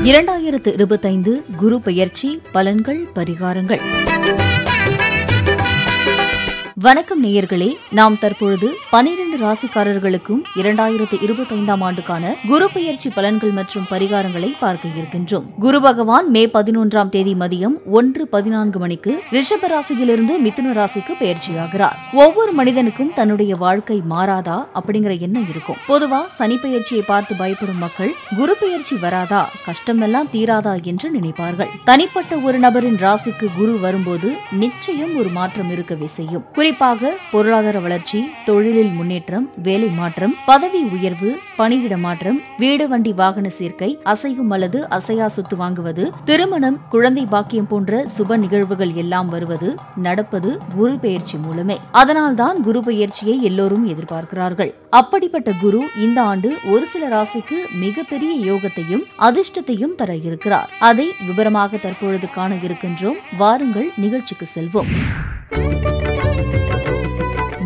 2025 குரு பெயர்ச்சி பலன்கள் பரிகாரங்கள். வணக்கம் நேயர்களே, நாம் தற்பொழுது 12 ராசிக்காரர்களுக்கும் 2025ஆம் ஆண்டுக்கான குரு பெயர்ச்சி பலன்கள் மற்றும் பரிகாரங்களை பார்க்க இருக்கின்றோம். குரு பகவான் மே 11ஆம் தேதி மதியம் 1:14 மணிக்கு ரிஷப ராசியிலிருந்து மிதுன ராசிக்கு பெயர்ச்சியாகிறார். ஒவ்வொரு மனிதனுக்கும் தன்னுடைய வாழ்க்கை மாறாதா அப்படிங்கிற எண்ணம் இருக்கும். பொதுவா சனி பெயர்ச்சியை பார்த்து பயப்படும் மக்கள் குரு பெயர்ச்சி வராதா, கஷ்டமெல்லாம் தீராதா என்று நினைப்பார்கள். தனிப்பட்ட ஒரு நபரின் ராசிக்கு குரு வரும்போது நிச்சயம் ஒரு மாற்றம் இருக்கவே செய்யும். குறிப்பாக பொருளாதார வளர்ச்சி, தொழிலில் முன்னேற்றம், வேலை மாற்றம், பதவி உயர்வு, பணியிட மாற்றம், வீடு வண்டி வாகன சேர்க்கை, அசையும் அல்லது அசையா சொத்து வாங்குவது, திருமணம், குழந்தை பாக்கியம் போன்ற சுப நிகழ்வுகள் எல்லாம் வருவது நடப்பது குரு பெயர்ச்சி மூலமே. அதனால்தான் குரு பெயர்ச்சியை எல்லோரும் எதிர்பார்க்கிறார்கள். அப்படிப்பட்ட குரு இந்த ஆண்டு ஒரு சில ராசிக்கு மிகப்பெரிய யோகத்தையும் அதிர்ஷ்டத்தையும் தர இருக்கிறார். அதை விவரமாக தற்பொழுது காண இருக்கின்றோம். வாருங்கள் நிகழ்ச்சிக்கு செல்வோம்.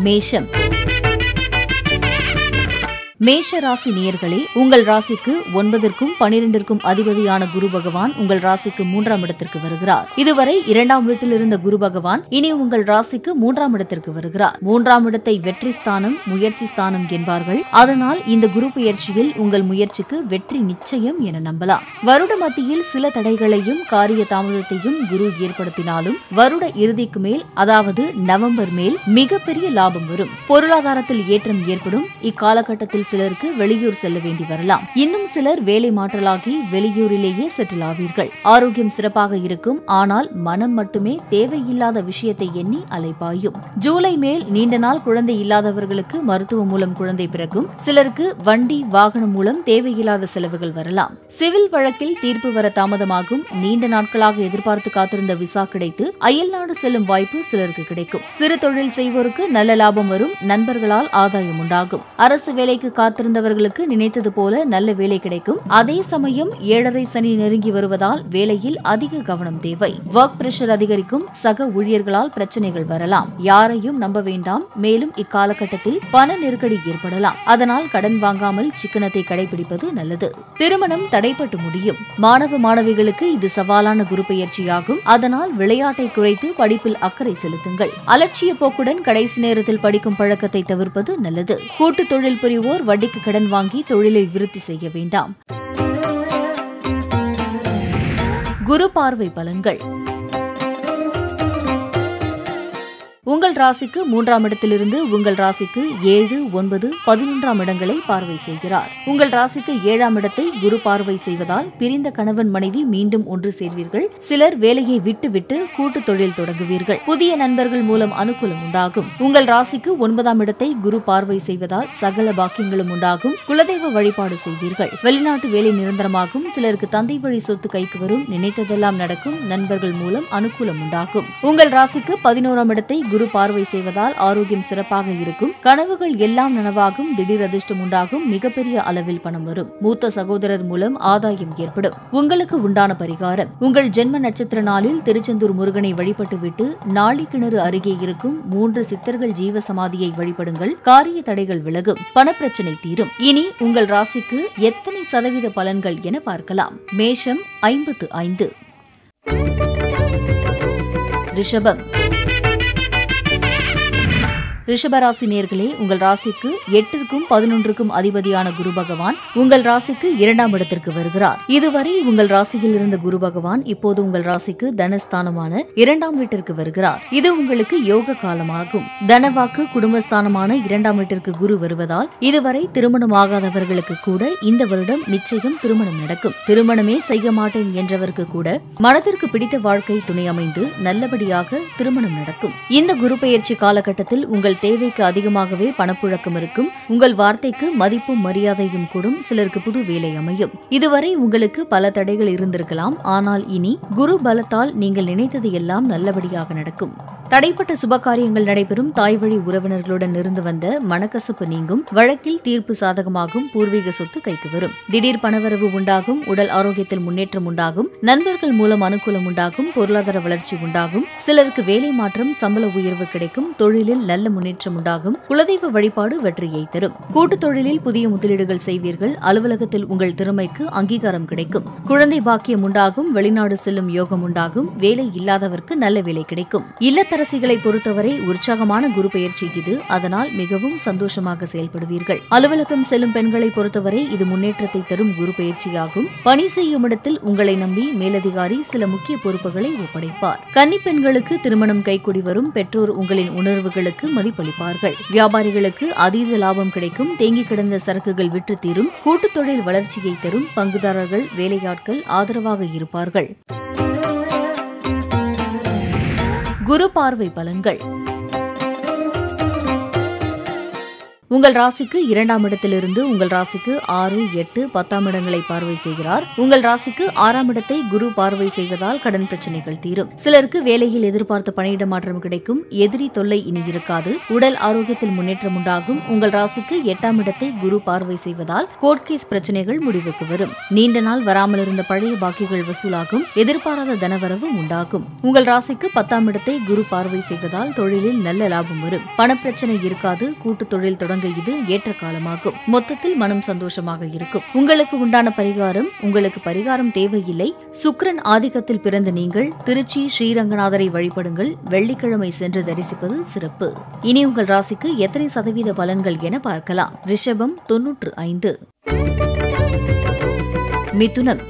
மேஷம். மேஷ ராசி நேயர்களே, உங்கள் ராசிக்கு 9க்கும் 12க்கும் அதிபதியான குரு பகவான் உங்கள் ராசிக்கு 3ஆம் இடத்திற்கு வருகிறார். இதுவரை 2ஆம் வீட்டில் இருந்த குரு பகவான் இனி உங்கள் ராசிக்கு 3ஆம் இடத்திற்கு வருகிறார். 3ஆம் இடத்தை வெற்றி ஸ்தானம், முயற்சி ஸ்தானம் என்பார்கள். அதனால் இந்த குரு பெயர்ச்சியில் உங்கள் முயற்சிக்கு வெற்றி நிச்சயம் என நம்பலாம். வருட மத்தியில் சில தடைகளையும் காரிய தாமதத்தையும் குரு ஏற்படுத்தினாலும் வருட இறுதிக்கு மேல், அதாவது நவம்பர் மேல் மிகப்பெரிய லாபம் வரும். பொருளாதாரத்தில் ஏற்றம் ஏற்படும். இக்காலகட்டத்தில் சிலருக்கு வெளியூர் செல்ல வேண்டி வரலாம். இன்னும் சிலர் வேலை மாற்றலாகி வெளியூரிலேயே செட்டில் ஆவீர்கள். ஆரோக்கியம் சிறப்பாக இருக்கும். ஆனால் மனம் மட்டுமே தேவையில்லாத விஷயத்தை எண்ணி அலைபாயும். ஜூலை மேல் நீண்ட நாள் குழந்தை இல்லாதவர்களுக்கு மருத்துவம் மூலம் குழந்தை பிறக்கும். சிலருக்கு வண்டி வாகனம் மூலம் தேவையில்லாத செலவுகள் வரலாம். சிவில் வழக்கில் தீர்ப்பு வர தாமதமாகும். நீண்ட நாட்களாக எதிர்பார்த்து காத்திருந்த விசா கிடைத்து அயல்நாடு செல்லும் வாய்ப்பு சிலருக்கு கிடைக்கும். சிறு தொழில் செய்வோருக்கு நல்ல லாபம் வரும். நண்பர்களால் ஆதாயம் உண்டாகும். அரசு வேலைக்கு காத்திருந்தவர்களுக்கு நினைத்தது போல நல்ல வேலை கிடைக்கும். அதே சமயம் 7.5 சனி நெருங்கி வருவதால் வேலையில் அதிக கவனம் தேவை. ஒர்க் பிரஷர் அதிகரிக்கும். சக ஊழியர்களால் பிரச்சனைகள் வரலாம். யாரையும் நம்ப வேண்டாம். மேலும் இக்காலகட்டத்தில் பண நெருக்கடி ஏற்படலாம். அதனால் கடன் வாங்காமல் சிக்கனத்தை கடைபிடிப்பது நல்லது. திருமணம் தடைப்பட்டு முடியும். மாணவ மாணவிகளுக்கு இது சவாலான குரு பெயர்ச்சியாகும். அதனால் விளையாட்டை குறைத்து படிப்பில் அக்கறை செலுத்துங்கள். அலட்சிய போக்குடன் கடைசி நேரத்தில் படிக்கும் பழக்கத்தை தவிர்ப்பது நல்லது. கூட்டு தொழில் புரிவோர் வட்டிக்கு கடன் வாங்கி தொழிலை விருத்தி செய்ய வேண்டாம். குரு பார்வை பலன்கள். உங்கள் ராசிக்கு 3ஆம் இடத்திலிருந்து உங்கள் ராசிக்கு 7, 9, 11ஆம் இடங்களை பார்வை செய்கிறார். உங்கள் ராசிக்கு 7ஆம் இடத்தை குரு பார்வை செய்வதால் பிரிந்த கணவன் மனைவி மீண்டும் ஒன்று சேர்வீர்கள். சிலர் வேலையை விட்டு கூட்டு தொழில் தொடங்குவீர்கள். புதிய நண்பர்கள் மூலம் அனுகூலம் உண்டாகும். உங்கள் ராசிக்கு 9ஆம் இடத்தை குரு பார்வை செய்வதால் சகல பாக்கியங்களும் உண்டாகும். குலதெய்வ வழிபாடு செய்வீர்கள். வெளிநாட்டு வேலை நிரந்தரமாகும். சிலருக்கு தந்தை வழி சொத்து கைக்கு வரும். நினைத்ததெல்லாம் நடக்கும். நண்பர்கள் மூலம் அனுகூலம் உண்டாகும். உங்கள் ராசிக்கு 11ஆம் இடத்தை குரு பார்வை செய்வதால் ஆரோக்கியம் சிறப்பாக இருக்கும். கனவுகள் எல்லாம் நனவாகும். திடீர் அதிர்ஷ்டம் உண்டாகும். மிகப்பெரிய அளவில் பணம் வரும். மூத்த சகோதரர் மூலம் ஆதாயம் ஏற்படும். உங்களுக்கு உண்டான பரிகாரம்: உங்கள் ஜென்ம நட்சத்திர நாளில் திருச்செந்தூர் முருகனை வழிபட்டுவிட்டு நாளிக்கிணறு அருகே இருக்கும் 3 சித்தர்கள் ஜீவ சமாதியை வழிபடுங்கள். காரிய தடைகள் விலகும். பணப்பிரச்சனை தீரும். இனி உங்கள் ராசிக்கு எத்தனை சதவீத பலன்கள் என பார்க்கலாம். மேஷம் 55. ரிஷபம். ரிஷபராசி நேர்களே, உங்கள் ராசிக்கு 8க்கும் 11க்கும் அதிபதியான குரு பகவான் உங்கள் ராசிக்கு 2ஆம் இடத்திற்கு வருகிறார். இதுவரை உங்கள் ராசியில் இருந்த குரு பகவான் இப்போது உங்கள் ராசிக்கு தனஸ்தானமான 2ஆம் வீட்டிற்கு வருகிறார். இது உங்களுக்கு யோக காலமாகும். தனவாக்கு குடும்பஸ்தானமான 2ஆம் வீட்டிற்கு குரு வருவதால் இதுவரை திருமணம் ஆகாதவர்களுக்கு கூட இந்த வருடம் நிச்சயம் திருமணம் நடக்கும். திருமணமே செய்ய மாட்டேன் என்றவருக்கு கூட மனதிற்கு பிடித்த வாழ்க்கை துணை அமைந்து நல்லபடியாக திருமணம் நடக்கும். இந்த குரு பெயர்ச்சி காலகட்டத்தில் உங்கள் தேவைக்கு அதிகமாகவே பணப்புழக்கம் இருக்கும். உங்கள் வார்த்தைக்கு மதிப்பும் மரியாதையும் கூடும். சிலருக்கு புது வேலை அமையும். இதுவரை உங்களுக்கு பல தடைகள் இருந்திருக்கலாம். ஆனால் இனி குரு பலத்தால் நீங்கள் நினைத்தது எல்லாம் நல்லபடியாக நடக்கும். தடைப்பட்ட சுபகாரியங்கள் நடைபெறும். தாய்வழி உறவினர்களுடன் இருந்து வந்த மனக்கசப்பு நீங்கும். வழக்கில் தீர்ப்பு சாதகமாகும். பூர்வீக சொத்து கைக்கு வரும். திடீர் பணவரவு உண்டாகும். உடல் ஆரோக்கியத்தில் முன்னேற்றம் உண்டாகும். நண்பர்கள் மூலம் அனுகூலம் உண்டாகும். பொருளாதார வளர்ச்சி உண்டாகும். சிலருக்கு வேலை மாற்றம், சம்பள உயர்வு கிடைக்கும். தொழிலில் நல்ல முன்னேற்றம் உண்டாகும். குலதெய்வ வழிபாடு வெற்றியை தரும். கூட்டுத் தொழிலில் புதிய முதலீடுகள் செய்வீர்கள். அலுவலகத்தில் உங்கள் திறமைக்கு அங்கீகாரம் கிடைக்கும். குழந்தை பாக்கியம் உண்டாகும். வெளிநாடு செல்லும் யோகம் உண்டாகும். வேலை இல்லாதவருக்கு நல்ல வேலை கிடைக்கும். இல்லத்தரசிகளை பொறுத்தவரை உற்சாகமான குரு பெயர்ச்சி இது. அதனால் மிகவும் சந்தோஷமாக செயல்படுவீர்கள். அலுவலகம் செல்லும் பெண்களை பொறுத்தவரை இது முன்னேற்றத்தை தரும் குரு பெயர்ச்சியாகும். பணி செய்யும் இடத்தில் உங்களை நம்பி மேலதிகாரி சில முக்கிய பொறுப்புகளை ஒப்படைப்பார். கன்னி பெண்களுக்கு திருமணம் கைகூடி வரும். பெற்றோர் உங்களின் உணர்வுகளுக்கு மதிப்பளிப்பார்கள். வியாபாரிகளுக்கு அதீத லாபம் கிடைக்கும். தேங்கி கிடந்த சரக்குகள் விற்று தீரும். கூட்டுத் தொழில் வளர்ச்சியை தரும். பங்குதாரர்கள், வேலையாட்கள் ஆதரவாக இருப்பார்கள். குரு பார்வை பலன்கள். உங்கள் ராசிக்கு 2ஆம் இடத்திலிருந்து உங்கள் ராசிக்கு 6, 8, 10ஆம் இடங்களை பார்வை செய்கிறார். உங்கள் ராசிக்கு 6ஆம் இடத்தை குரு பார்வை செய்வதால் கடன் பிரச்சனைகள் தீரும். சிலருக்கு வேலையில் எதிர்பார்த்த பணியிட மாற்றம் கிடைக்கும். எதிரி தொல்லை இனி இருக்காது. உடல் ஆரோக்கியத்தில் முன்னேற்றம் உண்டாகும். உங்கள் ராசிக்கு 8ஆம் இடத்தை குரு பார்வை செய்வதால் கோர்ட் கேஸ் பிரச்சனைகள் முடிவுக்கு வரும். நீண்ட நாள் வராமல் இருந்த பழைய பாக்கிகள் வசூலாகும். எதிர்பாராத தனவரவு உண்டாகும். உங்கள் ராசிக்கு 10ஆம் இடத்தை குரு பார்வை செய்வதால் தொழிலில் நல்ல லாபம் வரும். பணப்பிரச்சனை இருக்காது. கூட்டுத் தொழில் தொடங்க இது ஏற்ற காலமாகும். மொத்தத்தில் மனம் சந்தோஷமாக இருக்கும். உங்களுக்கு உண்டான பரிகாரம். உங்களுக்கு பரிகாரம் தேவையில்லை. சுக்கிரன் ஆதிக்கத்தில் பிறந்த நீங்கள் திருச்சி ஸ்ரீரங்கநாதரை வழிபடுங்கள். வெள்ளிக்கிழமை சென்று தரிசிப்பது சிறப்பு. இனி உங்கள் ராசிக்கு எத்தனை சதவீத பலன்கள் என பார்க்கலாம். ரிஷபம் 95. மிதுனம்.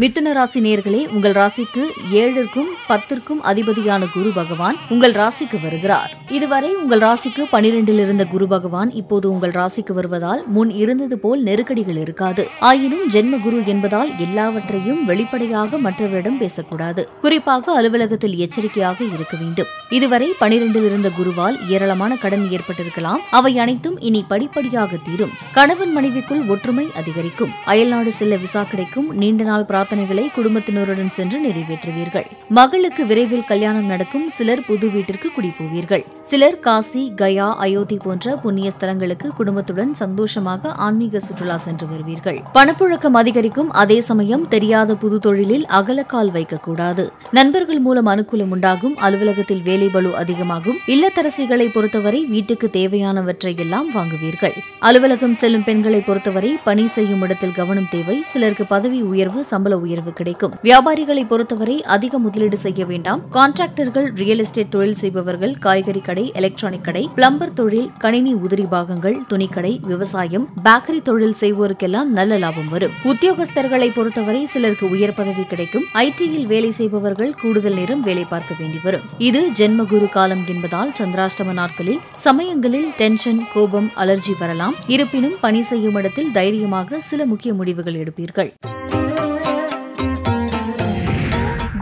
மிதுன ராசி நேயர்களே, உங்கள் ராசிக்கு 7க்கும் 10க்கும் அதிபதியான குரு பகவான் உங்கள் ராசிக்கு வருகிறார். இதுவரை உங்கள் ராசிக்கு 12இல் இருந்த குரு பகவான் இப்போது உங்கள் ராசிக்கு வருவதால் முன் இருந்தது போல் நெருக்கடிகள் இருக்காது. ஆயினும் ஜென்ம குரு என்பதால் எல்லாவற்றையும் வெளிப்படையாக மற்றவரிடம் பேசக்கூடாது. குறிப்பாக அலுவலகத்தில் எச்சரிக்கையாக இருக்க வேண்டும். இதுவரை 12இல் இருந்த குருவால் ஏராளமான கடன் ஏற்பட்டிருக்கலாம். அவை அனைத்தும் இனி படிப்படியாக தீரும். கணவன் மனைவிக்குள் ஒற்றுமை அதிகரிக்கும். அயல்நாடு செல்ல விசா கிடைக்கும். நீண்ட நாள் பிரார்த்தனைகளை குடும்பத்தினருடன் சென்று நிறைவேற்றுவீர்கள். மகளுக்கு விரைவில் கல்யாணம் நடக்கும். சிலர் புது வீட்டிற்கு குடிபோவீர்கள். சிலர் காசி, கயா, அயோத்தி போன்ற புண்ணிய ஸ்தலங்களுக்கு குடும்பத்துடன் சந்தோஷமாக ஆன்மீக சுற்றுலா சென்று வருவீர்கள். பணப்புழக்கம் அதிகரிக்கும். அதே சமயம் தெரியாத புது தொழிலில் அகலக்கால் வைக்கக்கூடாது. நண்பர்கள் மூலம் அனுகூலம் உண்டாகும். அலுவலகத்தில் வேலை பளு அதிகமாகும். இல்லத்தரசிகளை பொறுத்தவரை வீட்டுக்கு தேவையானவற்றை எல்லாம் வாங்குவீர்கள். அலுவலகம் செல்லும் பெண்களை பொறுத்தவரை பணி செய்யும் இடத்தில் கவனம் தேவை. சிலருக்கு பதவி உயர்வு, சம்பள உயர்வு கிடைக்கும். வியாபாரிகளை பொறுத்தவரை அதிக முதலீடு செய்ய வேண்டாம். கான்ட்ராக்டர்கள், ரியல் எஸ்டேட் தொழில் செய்பவர்கள், காய்கறி கடை, எலக்ட்ரானிக் கடை, பிளம்பர் தொழில், கணினி உதிரி பாகங்கள், துணிக்கடை, விவசாயம், பேக்கரி தொழில் செய்வோருக்கெல்லாம் நல்ல லாபம் வரும். உத்தியோகஸ்தர்களை பொறுத்தவரை சிலருக்கு உயர் பதவி கிடைக்கும். ஐடியில் வேலை செய்பவர்கள் கூடுதல் நேரம் வேலை பார்க்க வேண்டி வரும். இது ஜென்மகுரு காலம் என்பதால் சந்திராஷ்டம நாட்களில் சமயங்களில் டென்ஷன், கோபம், அலர்ஜி வரலாம். இருப்பினும் பணி செய்யும் இடத்தில் தைரியமாக சில முக்கிய முடிவுகள் எடுப்பீர்கள்.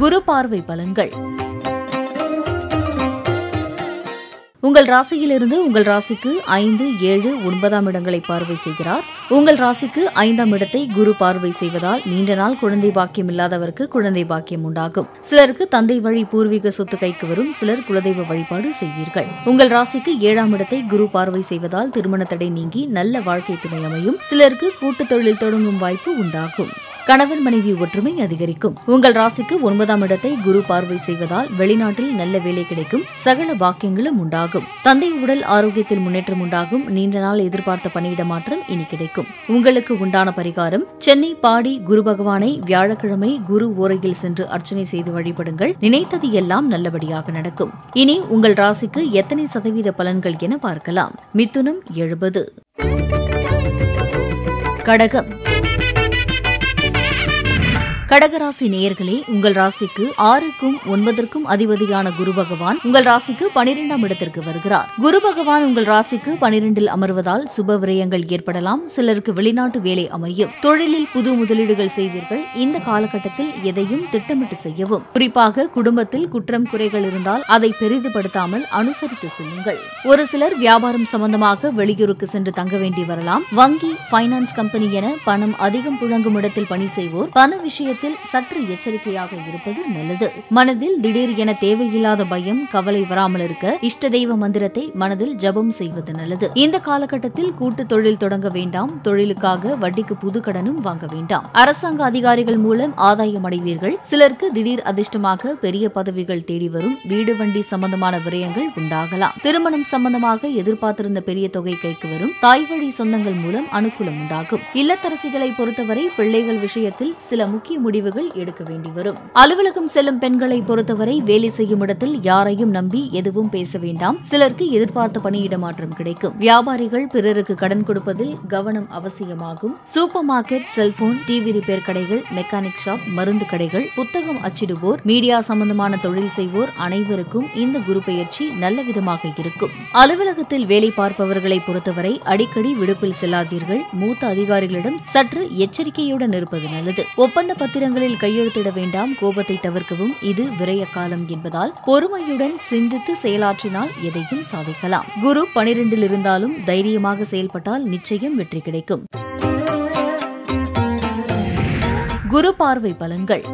குரு பார்வை பலன்கள். உங்கள் ராசியிலிருந்து உங்கள் ராசிக்கு 5, 7, 9ஆம் இடங்களை பார்வை செய்கிறார். உங்கள் ராசிக்கு 5ஆம் இடத்தை குரு பார்வை செய்வதால் நீண்ட நாள் குழந்தை பாக்கியம் இல்லாதவருக்கு குழந்தை பாக்கியம் உண்டாகும். சிலருக்கு தந்தை வழி பூர்வீக சொத்து கைக்கு வரும். சிலர் குலதெய்வ வழிபாடு செய்வீர்கள். உங்கள் ராசிக்கு 7ஆம் இடத்தை குரு பார்வை செய்வதால் திருமண தடை நீங்கி நல்ல வாழ்க்கை துணை அமையும். சிலருக்கு கூட்டுத் தொழில் தொடங்கும் வாய்ப்பு உண்டாகும். கணவன் மனைவி ஒற்றுமை அதிகரிக்கும். உங்கள் ராசிக்கு 9ஆம் இடத்தை குரு பார்வை செய்வதால் வெளிநாட்டில் நல்ல வேலை கிடைக்கும். சகல பாக்கியங்களும் உண்டாகும். தந்தை உடல் ஆரோக்கியத்தில் முன்னேற்றம் உண்டாகும். நீண்ட நாள் எதிர்பார்த்த பணியிட மாற்றம் இனி கிடைக்கும். உங்களுக்கு உண்டான பரிகாரம். சென்னை பாடி குரு பகவானை வியாழக்கிழமை குரு ஓரையில் சென்று அர்ச்சனை செய்து வழிபடுங்கள். நினைத்தது எல்லாம் நல்லபடியாக நடக்கும். இனி உங்கள் ராசிக்கு எத்தனை சதவீத பலன்கள் என பார்க்கலாம். மிதுனம் 70. கடகம். கடகராசி நேயர்களே, உங்கள் ராசிக்கு 6க்கும் 9க்கும் அதிபதியான குரு பகவான் உங்கள் ராசிக்கு 12ஆம் இடத்திற்கு வருகிறார். குரு பகவான் உங்கள் ராசிக்கு 12இல் அமர்வதால் சுப விரயங்கள் ஏற்படலாம். சிலருக்கு வெளிநாட்டு வேலை அமையும். தொழிலில் புது முதலீடுகள் செய்வீர்கள். இந்த காலகட்டத்தில் எதையும் திட்டமிட்டு செய்யவும். குறிப்பாக குடும்பத்தில் குற்றம் குறைகள் இருந்தால் அதை பெரிதுபடுத்தாமல் அனுசரித்து செல்லுங்கள். ஒரு சிலர் வியாபாரம் சம்பந்தமாக வெளியூருக்கு சென்று தங்க வேண்டி வரலாம். வங்கி, பைனான்ஸ் கம்பெனி என பணம் அதிகம் புழங்கும் இடத்தில் பணி செய்வோர் பண விஷயத்தில் விஷயத்தில் சற்று எச்சரிக்கையாக இருப்பது நல்லது. மனதில் திடீர் என தேவையில்லாத பயம், கவலை வராமல் இருக்க இஷ்ட தெய்வ மந்திரத்தை மனதில் ஜபம் செய்வது நல்லது. இந்த காலகட்டத்தில் கூட்டு தொழில் தொடங்க வேண்டாம். தொழிலுக்காக வட்டிக்கு புது கடனும் வாங்க வேண்டாம். அரசாங்க அதிகாரிகள் மூலம் ஆதாயம் அடைவீர்கள். சிலருக்கு திடீர் அதிர்ஷ்டமாக பெரிய பதவிகள் தேடி வரும். வீடு வண்டி சம்பந்தமான விரயங்கள் உண்டாகலாம். திருமணம் சம்பந்தமாக எதிர்பார்த்திருந்த பெரிய தொகை கைக்கு வரும். தாய் வழி சொந்தங்கள் மூலம் அனுகூலம் உண்டாகும். இல்லத்தரசிகளை பொறுத்தவரை பிள்ளைகள் விஷயத்தில் சில முக்கிய முடிவுகள் எடுக்க வேண்டி வரும். அலுவலகம் செல்லும் பெண்களை பொறுத்தவரை வேலை செய்யும் இடத்தில் யாரையும் நம்பி எதுவும் பேச வேண்டாம். சிலருக்கு எதிர்பார்த்த பணியிட மாற்றம் கிடைக்கும். வியாபாரிகள் பிறருக்கு கடன் கொடுப்பதில் கவனம் அவசியமாகும். Super market, cellphone, TV repair கடைகள், மெக்கானிக் ஷாப், மருந்து கடைகள், புத்தகம் அச்சிடுவோர், மீடியா சம்பந்தமான தொழில் செய்வோர் அனைவருக்கும் இந்த குரு பெயர்ச்சி நல்ல விதமாக இருக்கும். அலுவலகத்தில் வேலை பார்ப்பவர்களை பொறுத்தவரை அடிக்கடி விடுப்பில் செல்லாதீர்கள். மூத்த அதிகாரிகளிடம் சற்று எச்சரிக்கையுடன் இருப்பது நல்லது. ஒப்பந்த பத்திரங்களில் கையெழுத்திட வேண்டாம். கோபத்தை தவிர்க்கவும். இது விரய காலம் என்பதால் பொறுமையுடன் சிந்தித்து செயலாற்றினால் எதையும் சாதிக்கலாம். குரு 12 இருந்தாலும் தைரியமாக செயல்பட்டால் நிச்சயம் வெற்றி கிடைக்கும். குரு பார்வை பலன்கள்.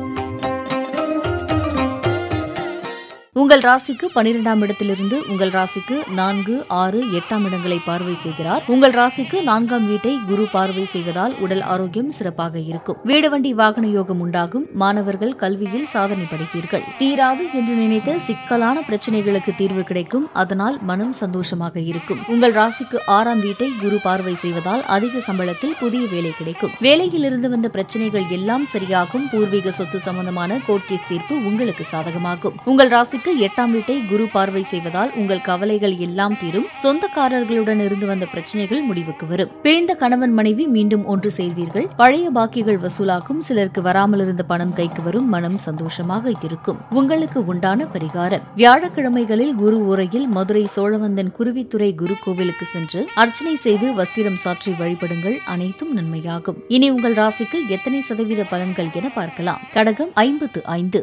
உங்கள் ராசிக்கு 12ஆம் இடத்திலிருந்து உங்கள் ராசிக்கு 4, 6, 8ஆம் இடங்களை பார்வை செய்கிறார். உங்கள் ராசிக்கு 4ஆம் வீட்டை குரு பார்வை செய்வதால் உடல் ஆரோக்கியம் சிறப்பாக இருக்கும். வீடு வண்டி வாகன யோகம் உண்டாகும். மாணவர்கள் கல்வியில் சாதனை படைப்பீர்கள். தீராது என்று நினைத்த சிக்கலான பிரச்சனைகளுக்கு தீர்வு கிடைக்கும். அதனால் மனம் சந்தோஷமாக இருக்கும். உங்கள் ராசிக்கு 6ஆம் வீட்டை குரு பார்வை செய்வதால் அதிக சம்பளத்தில் புதிய வேலை கிடைக்கும். வேலையில் இருந்து வந்த பிரச்சனைகள் எல்லாம் சரியாகும். பூர்வீக சொத்து சம்பந்தமான கோர்ட் கேஸ் தீர்ப்பு உங்களுக்கு சாதகமாகும். உங்கள் ராசிக்கு 8ஆம் வீட்டை குரு பார்வை செய்வதால் உங்கள் கவலைகள் எல்லாம் தீரும். சொந்தக்காரர்களுடன் இருந்து வந்த பிரச்சனைகள் முடிவுக்கு வரும். பிரிந்த கணவன் மனைவி மீண்டும் ஒன்று சேர்வீர்கள். பழைய பாக்கிகள் வசூலாகும். சிலருக்கு வராமல் இருந்த பணம் கைக்கு வரும். மனம் சந்தோஷமாக இருக்கும். உங்களுக்கு உண்டான பரிகாரம்: வியாழக்கிழமைகளில் குரு உரையில் மதுரை சோழவந்தன் குருவித்துறை குரு கோவிலுக்கு சென்று அர்ச்சனை செய்து வஸ்திரம் சாற்றி வழிபடுங்கள். அனைத்தும் நன்மையாகும். இனி உங்கள் ராசிக்கு எத்தனை சதவீத பலன்கள் என பார்க்கலாம். கடகம் 55.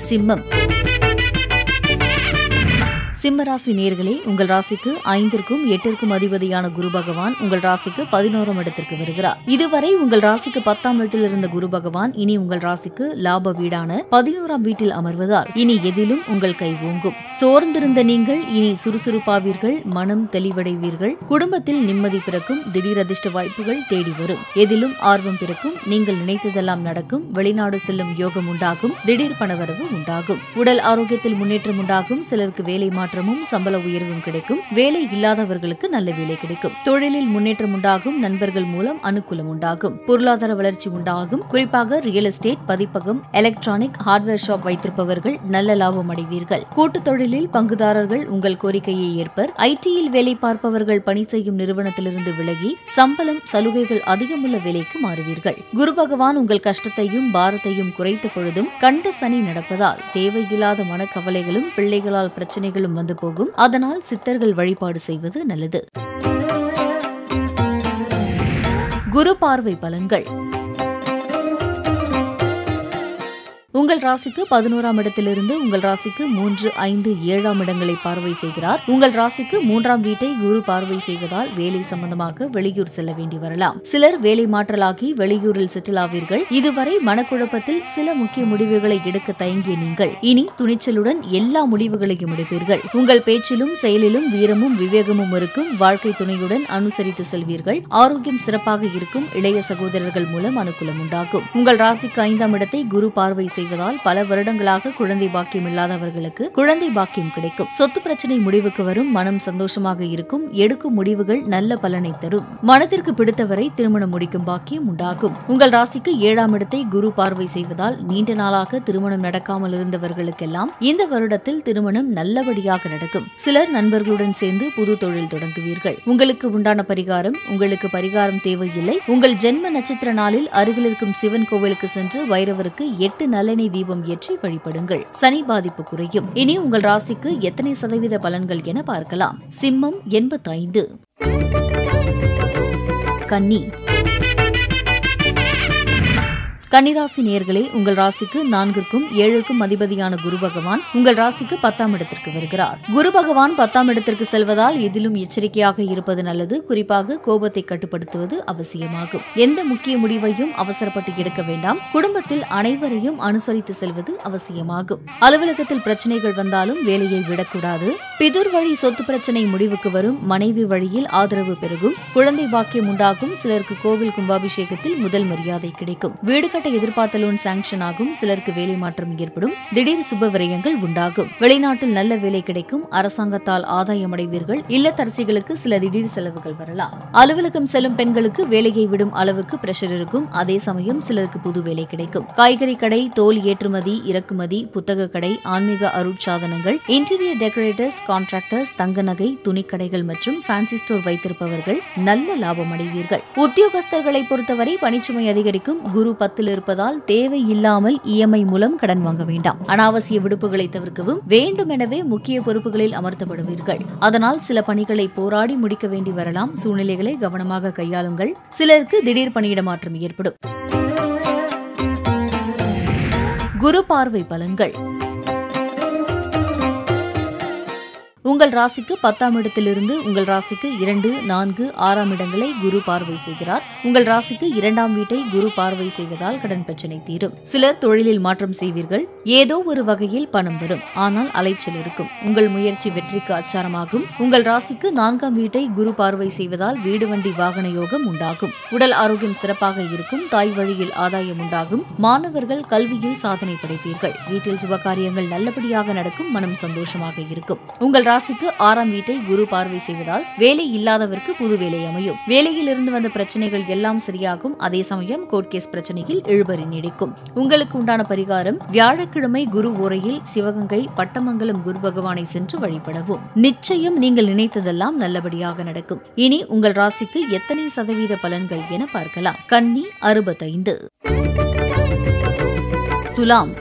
சிம்மம். சிம்மராசி நேயர்களே, உங்கள் ராசிக்கு 5க்கும் 8க்கும் அதிபதியான குரு பகவான் உங்கள் ராசிக்கு 11ஆம் இடத்திற்கு வருகிறார். இதுவரை உங்கள் ராசிக்கு 10ஆம் வீட்டில் இருந்த குரு பகவான் இனி உங்கள் ராசிக்கு லாப வீடான 11ஆம் வீட்டில் அமர்வதால் இனி எதிலும் உங்கள் கை ஓங்கும். சோர்ந்திருந்த நீங்கள் இனி சுறுசுறுப்பாவீர்கள். மனம் தெளிவடைவீர்கள். குடும்பத்தில் நிம்மதி பிறக்கும். திடீர் அதிர்ஷ்ட வாய்ப்புகள் தேடி வரும். எதிலும் ஆர்வம் பிறக்கும். நீங்கள் நினைத்ததெல்லாம் நடக்கும். வெளிநாடு செல்லும் யோகம் உண்டாகும். திடீர் பணவரவு உண்டாகும். உடல் ஆரோக்கியத்தில் முன்னேற்றம் உண்டாகும். சிலருக்கு வேலை சம்பள உயர்வும் கிடைக்கும். வேலை இல்லாதவர்களுக்கு நல்ல வேலை கிடைக்கும். தொழிலில் முன்னேற்றம் உண்டாகும். நண்பர்கள் மூலம் அனுகூலம் உண்டாகும். பொருளாதார வளர்ச்சி உண்டாகும். குறிப்பாக ரியல் எஸ்டேட், பதிப்பகம், எலக்ட்ரானிக், ஹார்ட்வேர் ஷாப் வைத்திருப்பவர்கள் நல்ல லாபம் அடைவீர்கள். கூட்டுத் தொழிலில் பங்குதாரர்கள் உங்கள் கோரிக்கையை ஏற்பர். ஐடியில் வேலை பார்ப்பவர்கள் பணி செய்யும் நிறுவனத்திலிருந்து விலகி சம்பளம், சலுகைகள் அதிகமுள்ள வேலைக்கு மாறுவீர்கள். குரு பகவான் உங்கள் கஷ்டத்தையும் பாரத்தையும் குறைத்த பொழுதும் கண்ட சனி நடப்பதால் தேவையில்லாத மனக்கவலைகளும் பிள்ளைகளால் பிரச்சனைகளும் வந்து போகும். அதனால் சித்தர்கள் வழிபாடு செய்வது நல்லது. குரு பார்வை பலன்கள். உங்கள் ராசிக்கு 11ஆம் இடத்திலிருந்து உங்கள் ராசிக்கு 3, 5, 7ஆம் இடங்களை பார்வை செய்கிறார். உங்கள் ராசிக்கு 3ஆம் வீட்டை குரு பார்வை செய்வதால் வேலை சம்பந்தமாக வெளியூர் செல்ல வேண்டி வரலாம். சிலர் வேலை மாற்றலாகி வெளியூரில் செட்டில் ஆவீர்கள். இதுவரை மனக்குழப்பத்தில் சில முக்கிய முடிவுகளை எடுக்க தயங்கிய நீங்கள் இனி துணிச்சலுடன் எல்லா முடிவுகளையும் எடுப்பீர்கள். உங்கள் பேச்சிலும் செயலிலும் வீரமும் விவேகமும் இருக்கும். வாழ்க்கை துணையுடன் அனுசரித்து செல்வீர்கள். ஆரோக்கியம் சிறப்பாக இருக்கும். இளைய சகோதரர்கள் மூலம் அனுகூலம் உண்டாகும். உங்கள் ராசிக்கு 5ஆம் இடத்தை குரு பார்வை செய்வதால் பல வருடங்களாக குழந்தை பாக்கியம் இல்லாதவர்களுக்கு குழந்தை பாக்கியம் கிடைக்கும். சொத்து பிரச்சனை முடிவுக்கு வரும். மனம் சந்தோஷமாக இருக்கும். எடுக்கும் முடிவுகள் நல்ல பலனை தரும். மனதிற்கு பிடித்தவரை திருமணம் முடிக்கும் பாக்கியம் உண்டாகும். உங்கள் ராசிக்கு 7ஆம் இடத்தை குரு பார்வை செய்வதால் நீண்ட நாளாக திருமணம் நடக்காமல் இருந்தவர்களுக்கெல்லாம் இந்த வருடத்தில் திருமணம் நல்லபடியாக நடக்கும். சிலர் நண்பர்களுடன் சேர்ந்து புது தொழில் தொடங்குவீர்கள். உங்களுக்கு உண்டான பரிகாரம்: உங்களுக்கு பரிகாரம் தேவையில்லை. உங்கள் ஜென்ம நட்சத்திர நாளில் அருகில் இருக்கும் சிவன் கோவிலுக்கு சென்று வைரவருக்கு 8 நல்லெண்ணெய் தீபம் ஏற்றி வழிபடுங்கள். சனி பாதிப்பு குறையும். இனி உங்கள் ராசிக்கு எத்தனை சதவீத பலன்கள் என பார்க்கலாம். சிம்மம் 85. கன்னி. கன்னிராசி நேயர்களே, உங்கள் ராசிக்கு 4க்கும் 7க்கும் அதிபதியான குரு பகவான் உங்கள் ராசிக்கு 10ஆம் இடத்திற்கு வருகிறார். குரு பகவான் 10ஆம் இடத்திற்கு செல்வதால் இதிலும் எச்சரிக்கையாக இருப்பது நல்லது. குறிப்பாக கோபத்தை கட்டுப்படுத்துவது அவசியமாகும். எந்த முக்கிய முடிவையும் அவசரப்பட்டு எடுக்க வேண்டாம். குடும்பத்தில் அனைவரையும் அனுசரித்து செல்வது அவசியமாகும். அலுவலகத்தில் பிரச்சனைகள் வந்தாலும் வேலையை விடக்கூடாது. பிதுர் வழி சொத்து பிரச்சனை முடிவுக்கு வரும். மனைவி வழியில் ஆதரவு பெருகும். குழந்தை பாக்கியம் உண்டாகும். சிலருக்கு கோவில் கும்பாபிஷேகத்தில் முதல் மரியாதை கிடைக்கும். வீடு கட்ட எதிர்பார்த்த லோன் சாங்ஷன் ஆகும். சிலருக்கு வேலை மாற்றம் ஏற்படும். திடீர் சுப விரயங்கள் உண்டாகும். வெளிநாட்டில் நல்ல வேலை கிடைக்கும். அரசாங்கத்தால் ஆதாயம் அடைவீர்கள். இல்லத்தரசிகளுக்கு சில திடீர் செலவுகள் வரலாம். அலுவலகம் செல்லும் பெண்களுக்கு வேலையை விடும் அளவுக்கு பிரஷர் இருக்கும். அதே சமயம் சிலருக்கு புது வேலை கிடைக்கும். காய்கறி கடை, தோல் ஏற்றுமதி இறக்குமதி, புத்தக கடை, ஆன்மீக அருட்சாதனங்கள், இன்டீரியர் டெக்கரேட்டர்ஸ், கான்ட்ராக்டர்ஸ், தங்க நகை, துணிக்கடைகள் மற்றும் ஃபேன்சி ஸ்டோர் வைத்திருப்பவர்கள் நல்ல லாபம் அடைவீர்கள். உத்தியோகஸ்தர்களை பொறுத்தவரை பணிச்சுமை அதிகரிக்கும். குரு 10 இருப்பதால் தேவையில்லாமல் இஎம்ஐ மூலம் கடன் வாங்க வேண்டாம். அனாவசிய விடுப்புகளை தவிர்க்கவும். வேண்டுமெனவே முக்கிய பொறுப்புகளில் அமர்த்தப்படுவீர்கள். அதனால் சில பணிகளை போராடி முடிக்க வேண்டி வரலாம். சூழ்நிலைகளை கவனமாக கையாளுங்கள். சிலருக்கு திடீர் பணியிட மாற்றம் ஏற்படும். குரு பார்வை பலன்கள். உங்கள் ராசிக்கு 10ஆம் இடத்திலிருந்து உங்கள் ராசிக்கு 2, 4, 6ஆம் இடங்களை குரு பார்வை செய்கிறார். உங்கள் ராசிக்கு 2ஆம் வீட்டை குரு பார்வை செய்வதால் கடன் பிரச்சனை தீரும். சிலர் தொழிலில் மாற்றம் செய்வீர்கள். ஏதோ ஒரு வகையில் பணம் வரும். ஆனால் அலைச்சல் இருக்கும். உங்கள் முயற்சி வெற்றிக்கு அச்சாரமாகும். உங்கள் ராசிக்கு 4ஆம் வீட்டை குரு பார்வை செய்வதால் வீடு வண்டி வாகன யோகம் உண்டாகும். உடல் ஆரோக்கியம் சிறப்பாக இருக்கும். தாய் வழியில் ஆதாயம் உண்டாகும். மாணவர்கள் கல்வியில் சாதனை படைப்பீர்கள். வீட்டில் சுபகாரியங்கள் நல்லபடியாக நடக்கும். மனம் சந்தோஷமாக இருக்கும். உங்கள் ராசிக்கு 6ஆம் வீட்டை குரு பார்வை செய்வதால் வேலை இல்லாதவருக்கு புது வேலை அமையும். வேலையில் இருந்து வந்த பிரச்சனைகள் எல்லாம் சரியாகும். அதே சமயம் கோர்ட் கேஸ் பிரச்சனையில் இழுபறி நீடிக்கும். உங்களுக்கு உண்டான பரிகாரம்: வியாழக்கிழமை குரு ஓரையில் சிவகங்கை பட்டமங்கலம் குரு பகவானை சென்று வழிபடவும். நிச்சயம் நீங்கள் நினைத்ததெல்லாம் நல்லபடியாக நடக்கும். இனி உங்கள் ராசிக்கு எத்தனை சதவீத பலன்கள் என பார்க்கலாம். கன்னி 65. துலாம்.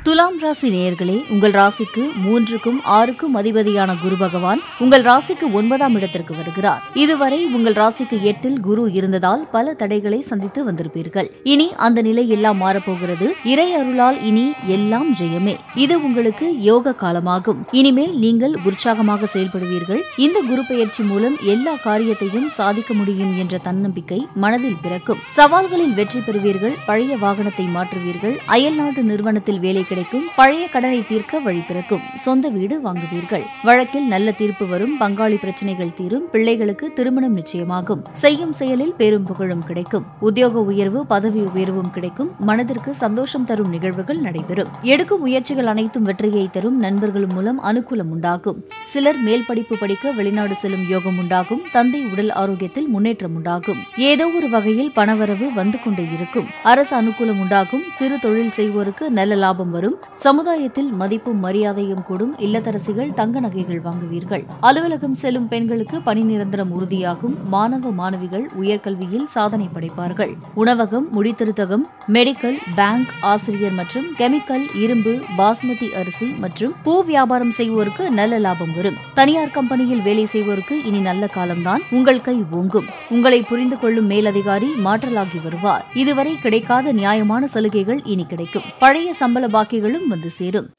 துலாம் ராசி நேயர்களே, உங்கள் ராசிக்கு 3க்கும் 6க்கும் அதிபதியான குரு பகவான் உங்கள் ராசிக்கு 9ஆம் இடத்திற்கு வருகிறார். இதுவரை உங்கள் ராசிக்கு 8ல் குரு இருந்ததால் பல தடைகளை சந்தித்து வந்திருப்பீர்கள். இனி அந்த நிலை எல்லாம் மாறப்போகிறது. இறை அருளால் இனி எல்லாம் ஜெயமே. இது உங்களுக்கு யோக காலமாகும். இனிமேல் நீங்கள் உற்சாகமாக செயல்படுவீர்கள். இந்த குரு பெயர்ச்சி மூலம் எல்லா காரியத்தையும் சாதிக்க முடியும் என்ற தன்னம்பிக்கை மனதில் பிறக்கும். சவால்களில் வெற்றி பெறுவீர்கள். பழைய வாகனத்தை மாற்றுவீர்கள். அயல்நாட்டு நிறுவனத்தில் வேலை கிடைக்கும். பழைய கடனை தீர்க்க வழி பிறக்கும். சொந்த வீடு வாங்குவீர்கள். வழக்கில் நல்ல தீர்ப்பு வரும். பங்காளி பிரச்சனைகள் தீரும். பிள்ளைகளுக்கு திருமணம் நிச்சயமாகும். செய்யும் செயலில் பேரும் புகழும் கிடைக்கும். உத்தியோக உயர்வு, பதவி உயர்வும் கிடைக்கும். மனதிற்கு சந்தோஷம் தரும் நிகழ்வுகள் நடைபெறும். எடுக்கும் முயற்சிகள் அனைத்தும் வெற்றியை தரும். நண்பர்கள் மூலம் அனுகூலம் உண்டாகும். சிலர் மேல் படிப்பு படிக்க வெளிநாடு செல்லும் யோகம் உண்டாகும். தந்தை உடல் ஆரோக்கியத்தில் முன்னேற்றம் உண்டாகும். ஏதோ ஒரு வகையில் பணவரவு வந்து கொண்டே இருக்கும். அரசு அனுகூலம் உண்டாகும். சிறு தொழில் செய்வோருக்கு நல்ல லாபம் வரும். சமுதாயத்தில் மதிப்பும் மரியாதையும் கூடும். இல்லத்தரசிகள் தங்க நகைகள் வாங்குவீர்கள். அலுவலகம் செல்லும் பெண்களுக்கு பணி நிரந்தரம் உறுதியாகும். மாணவ மாணவிகள் உயர்கல்வியில் சாதனை படைப்பார்கள். உணவகம், முடித்திருத்தகம், மெடிக்கல், பேங்க், ஆசிரியர் மற்றும் கெமிக்கல், இரும்பு, பாஸ்மதி அரிசி மற்றும் பூ வியாபாரம் செய்வோருக்கு நல்ல லாபம் வரும். தனியார் கம்பெனியில் வேலை செய்வோருக்கு இனி நல்ல காலம்தான். உங்கள் கை ஓங்கும். உங்களை புரிந்து கொள்ளும் மேலதிகாரி மாற்றலாகி வருவார். இதுவரை கிடைக்காத நியாயமான சலுகைகள் இனி கிடைக்கும். பழைய சம்பள பாக்கிகளும் வந்து சேரும்.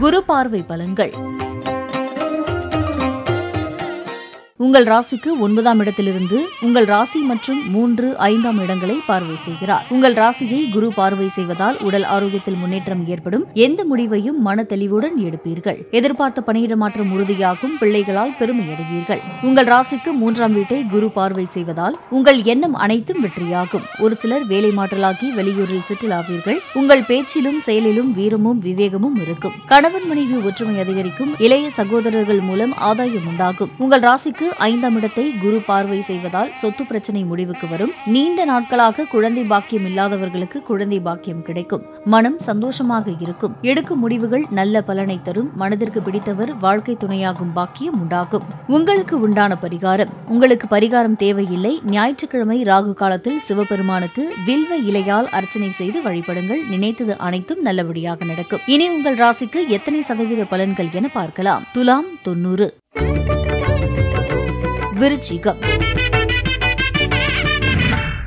குரு பார்வை பலன்கள். உங்கள் ராசிக்கு 9ஆம் இடத்திலிருந்து உங்கள் ராசி மற்றும் 3, 5ஆம் இடங்களை பார்வை செய்கிறார். உங்கள் ராசியை குரு பார்வை செய்வதால் உடல் ஆரோக்கியத்தில் முன்னேற்றம் ஏற்படும். எந்த முடிவையும் மன தெளிவுடன் எடுப்பீர்கள். எதிர்பார்த்த பணியிட மாற்றம் உறுதியாகும். பிள்ளைகளால் பெருமை அடைவீர்கள். உங்கள் ராசிக்கு 3ஆம் வீட்டை குரு பார்வை செய்வதால் உங்கள் எண்ணம் அனைத்தும் வெற்றியாகும். ஒரு சிலர் வேலை மாற்றலாகி வெளியூரில் செட்டில் ஆவீர்கள். உங்கள் பேச்சிலும் செயலிலும் வீரமும் விவேகமும் இருக்கும். கணவன் மனைவி ஒற்றுமை அதிகரிக்கும். இளைய சகோதரர்கள் மூலம் ஆதாயம் உண்டாகும். உங்கள் ராசிக்கு 5ஆம் இடத்தை குரு பார்வை செய்வதால் சொத்து பிரச்சனை முடிவுக்கு வரும். நீண்ட நாட்களாக குழந்தை பாக்கியம் இல்லாதவர்களுக்கு குழந்தை பாக்கியம் கிடைக்கும். மனம் சந்தோஷமாக இருக்கும். எடுக்கும் முடிவுகள் நல்ல பலனை தரும். மனதிற்கு பிடித்தவர் வாழ்க்கை துணையாகும் பாக்கியம் உண்டாகும். உங்களுக்கு உண்டான பரிகாரம்: உங்களுக்கு பரிகாரம் தேவையில்லை. ஞாயிற்றுக்கிழமை ராகு காலத்தில் சிவபெருமானுக்கு வில்வ இலையால் அர்ச்சனை செய்து வழிபடுங்கள். நினைத்தது அனைத்தும் நல்லபடியாக நடக்கும். இனி உங்கள் ராசிக்கு எத்தனை சதவீத பலன்கள் என பார்க்கலாம். துலாம் 90. விருச்சிகம்.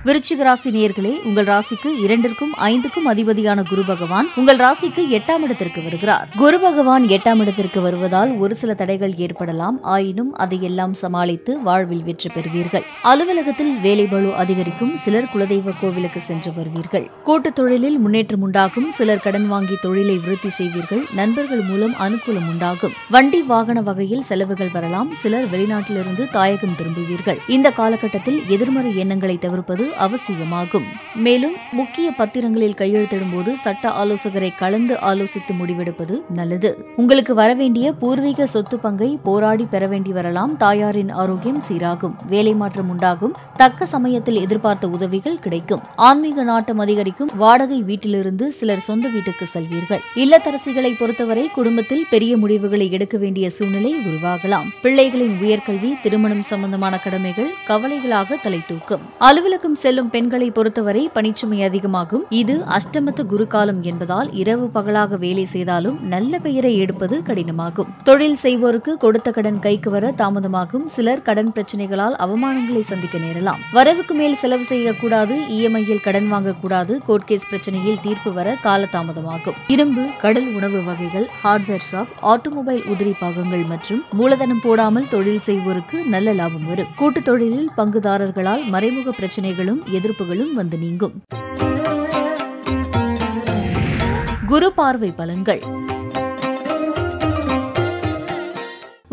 விருச்சிக ராசி நேயர்களே, உங்கள் ராசிக்கு 2க்கும் 5க்கும் அதிபதியான குரு பகவான் உங்கள் ராசிக்கு 8ஆம் இடத்திற்கு வருகிறார். குரு பகவான் 8ஆம் இடத்திற்கு வருவதால் ஒரு சில தடைகள் ஏற்படலாம். ஆயினும் அதையெல்லாம் சமாளித்து வாழ்வில் வெற்றி பெறுவீர்கள். அலுவலகத்தில் வேலை பளு அதிகரிக்கும். சிலர் குலதெய்வ கோவிலுக்கு சென்று வருவீர்கள். கூட்டுத் தொழிலில் முன்னேற்றம் உண்டாகும். சிலர் கடன் வாங்கி தொழிலை விருத்தி செய்வீர்கள். நண்பர்கள் மூலம் அனுகூலம் உண்டாகும். வண்டி வாகன வகையில் செலவுகள் வரலாம். சிலர் வெளிநாட்டிலிருந்து தாயகம் திரும்புவீர்கள். இந்த காலகட்டத்தில் எதிர்மறை எண்ணங்களை தவிர்ப்பது அவசியமாகும். மேலும் முக்கிய பத்திரங்களில் கையெழுத்திடும்போது சட்ட ஆலோசகரை கலந்து ஆலோசித்து முடிவெடுப்பது நல்லது. உங்களுக்கு வரவேண்டிய பூர்வீக சொத்து பங்கை போராடி பெற வேண்டி வரலாம். தாயாரின் ஆரோக்கியம் சீராகும். வேலை மாற்றம் உண்டாகும். தக்க சமயத்தில் எதிர்பார்த்த உதவிகள் கிடைக்கும். ஆன்மீக நாட்டம் அதிகரிக்கும். வாடகை வீட்டிலிருந்து சிலர் சொந்த வீட்டுக்கு செல்வீர்கள். இல்லத்தரசிகளை பொறுத்தவரை குடும்பத்தில் பெரிய முடிவுகளை எடுக்க வேண்டிய சூழ்நிலை உருவாகலாம். பிள்ளைகளின் உயர்கல்வி, திருமணம் சம்பந்தமான கடமைகள் கவலைகளாக தலை தூக்கும். அலுவலகம் செல்லும் பெண்களை பொறுத்தவரை பணிச்சுமை அதிகமாகும். இது அஷ்டமத்த குரு காலம் என்பதால் இரவு பகலாக வேலை செய்தாலும் நல்ல பெயரை எடுப்பது கடினமாகும். தொழில் செய்வோருக்கு கொடுத்த கடன் கைக்கு வர தாமதமாகும். சிலர் கடன் பிரச்சனைகளால் அவமானங்களை சந்திக்க நேரலாம். வரவுக்கு மேல் செலவு செய்யக்கூடாது. இஎம்ஐயில் கடன் வாங்கக்கூடாது. கோர்ட் கேஸ் பிரச்சனையில் தீர்ப்பு வர காலதாமதமாகும். இரும்பு, கடல் உணவு வகைகள், ஹார்ட்வேர் ஷாப், ஆட்டோமொபைல் உதிரி பாகங்கள் மற்றும் மூலதனம் போடாமல் தொழில் செய்வோருக்கு நல்ல லாபம் வரும். கூட்டுத் தொழிலில் பங்குதாரர்களால் மறைமுக பிரச்சனைகளும் எதிர்ப்புகளும் வந்து நீங்கும். குரு பார்வை பலன்கள்.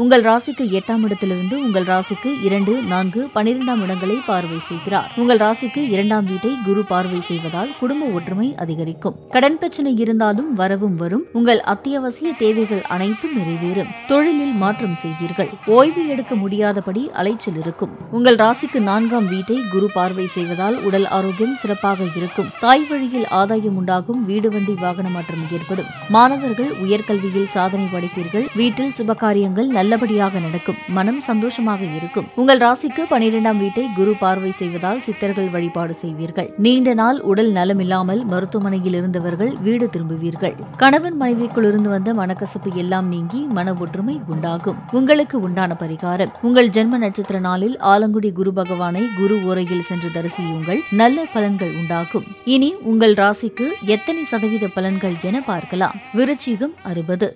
உங்கள் ராசிக்கு 8ஆம் இடத்திலிருந்து உங்கள் ராசிக்கு 2, 4, 12ஆம் இடங்களை பார்வை செய்கிறார். உங்கள் ராசிக்கு 2ஆம் வீட்டை குரு பார்வை செய்வதால் குடும்ப ஒற்றுமை அதிகரிக்கும். கடன் பிரச்சனை இருந்தாலும் வரவும் வரும். உங்கள் அத்தியாவசிய தேவைகள் அனைத்தும் நிறைவேறும். தொழிலில் மாற்றம் செய்வீர்கள். ஓய்வு எடுக்க முடியாதபடி அலைச்சல் இருக்கும். உங்கள் ராசிக்கு 4ஆம் வீட்டை குரு பார்வை செய்வதால் உடல் ஆரோக்கியம் சிறப்பாக இருக்கும். தாய் வழியில் ஆதாயம் உண்டாகும். வீடு வண்டி வாகன மாற்றம் ஏற்படும். மாணவர்கள் உயர்கல்வியில் சாதனை படைப்பீர்கள். வீட்டில் சுபகாரியங்கள் நல்லபடியாக நடக்கும். மனம் சந்தோஷமாக இருக்கும். உங்கள் ராசிக்கு 12ஆம் வீட்டை குரு பார்வை செய்வதால் சித்தர்கள் வழிபாடு செய்வீர்கள். நீண்ட நாள் உடல் நலமில்லாமல் மருத்துவமனையில் இருந்தவர்கள் வீடு திரும்புவீர்கள். கணவன் மனைவிக்குள் இருந்து வந்த மனக்கசப்பு எல்லாம் நீங்கி மன ஒற்றுமை உண்டாகும். உங்களுக்கு உண்டான பரிகாரம்: உங்கள் ஜென்ம நட்சத்திர நாளில் ஆலங்குடி குரு பகவானை குரு ஓரையில் சென்று தரிசியுங்கள். நல்ல பலன்கள் உண்டாகும். இனி உங்கள் ராசிக்கு எத்தனை சதவீத பலன்கள் என பார்க்கலாம். விருச்சிகம் 60.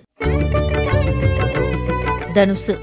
தனுசு.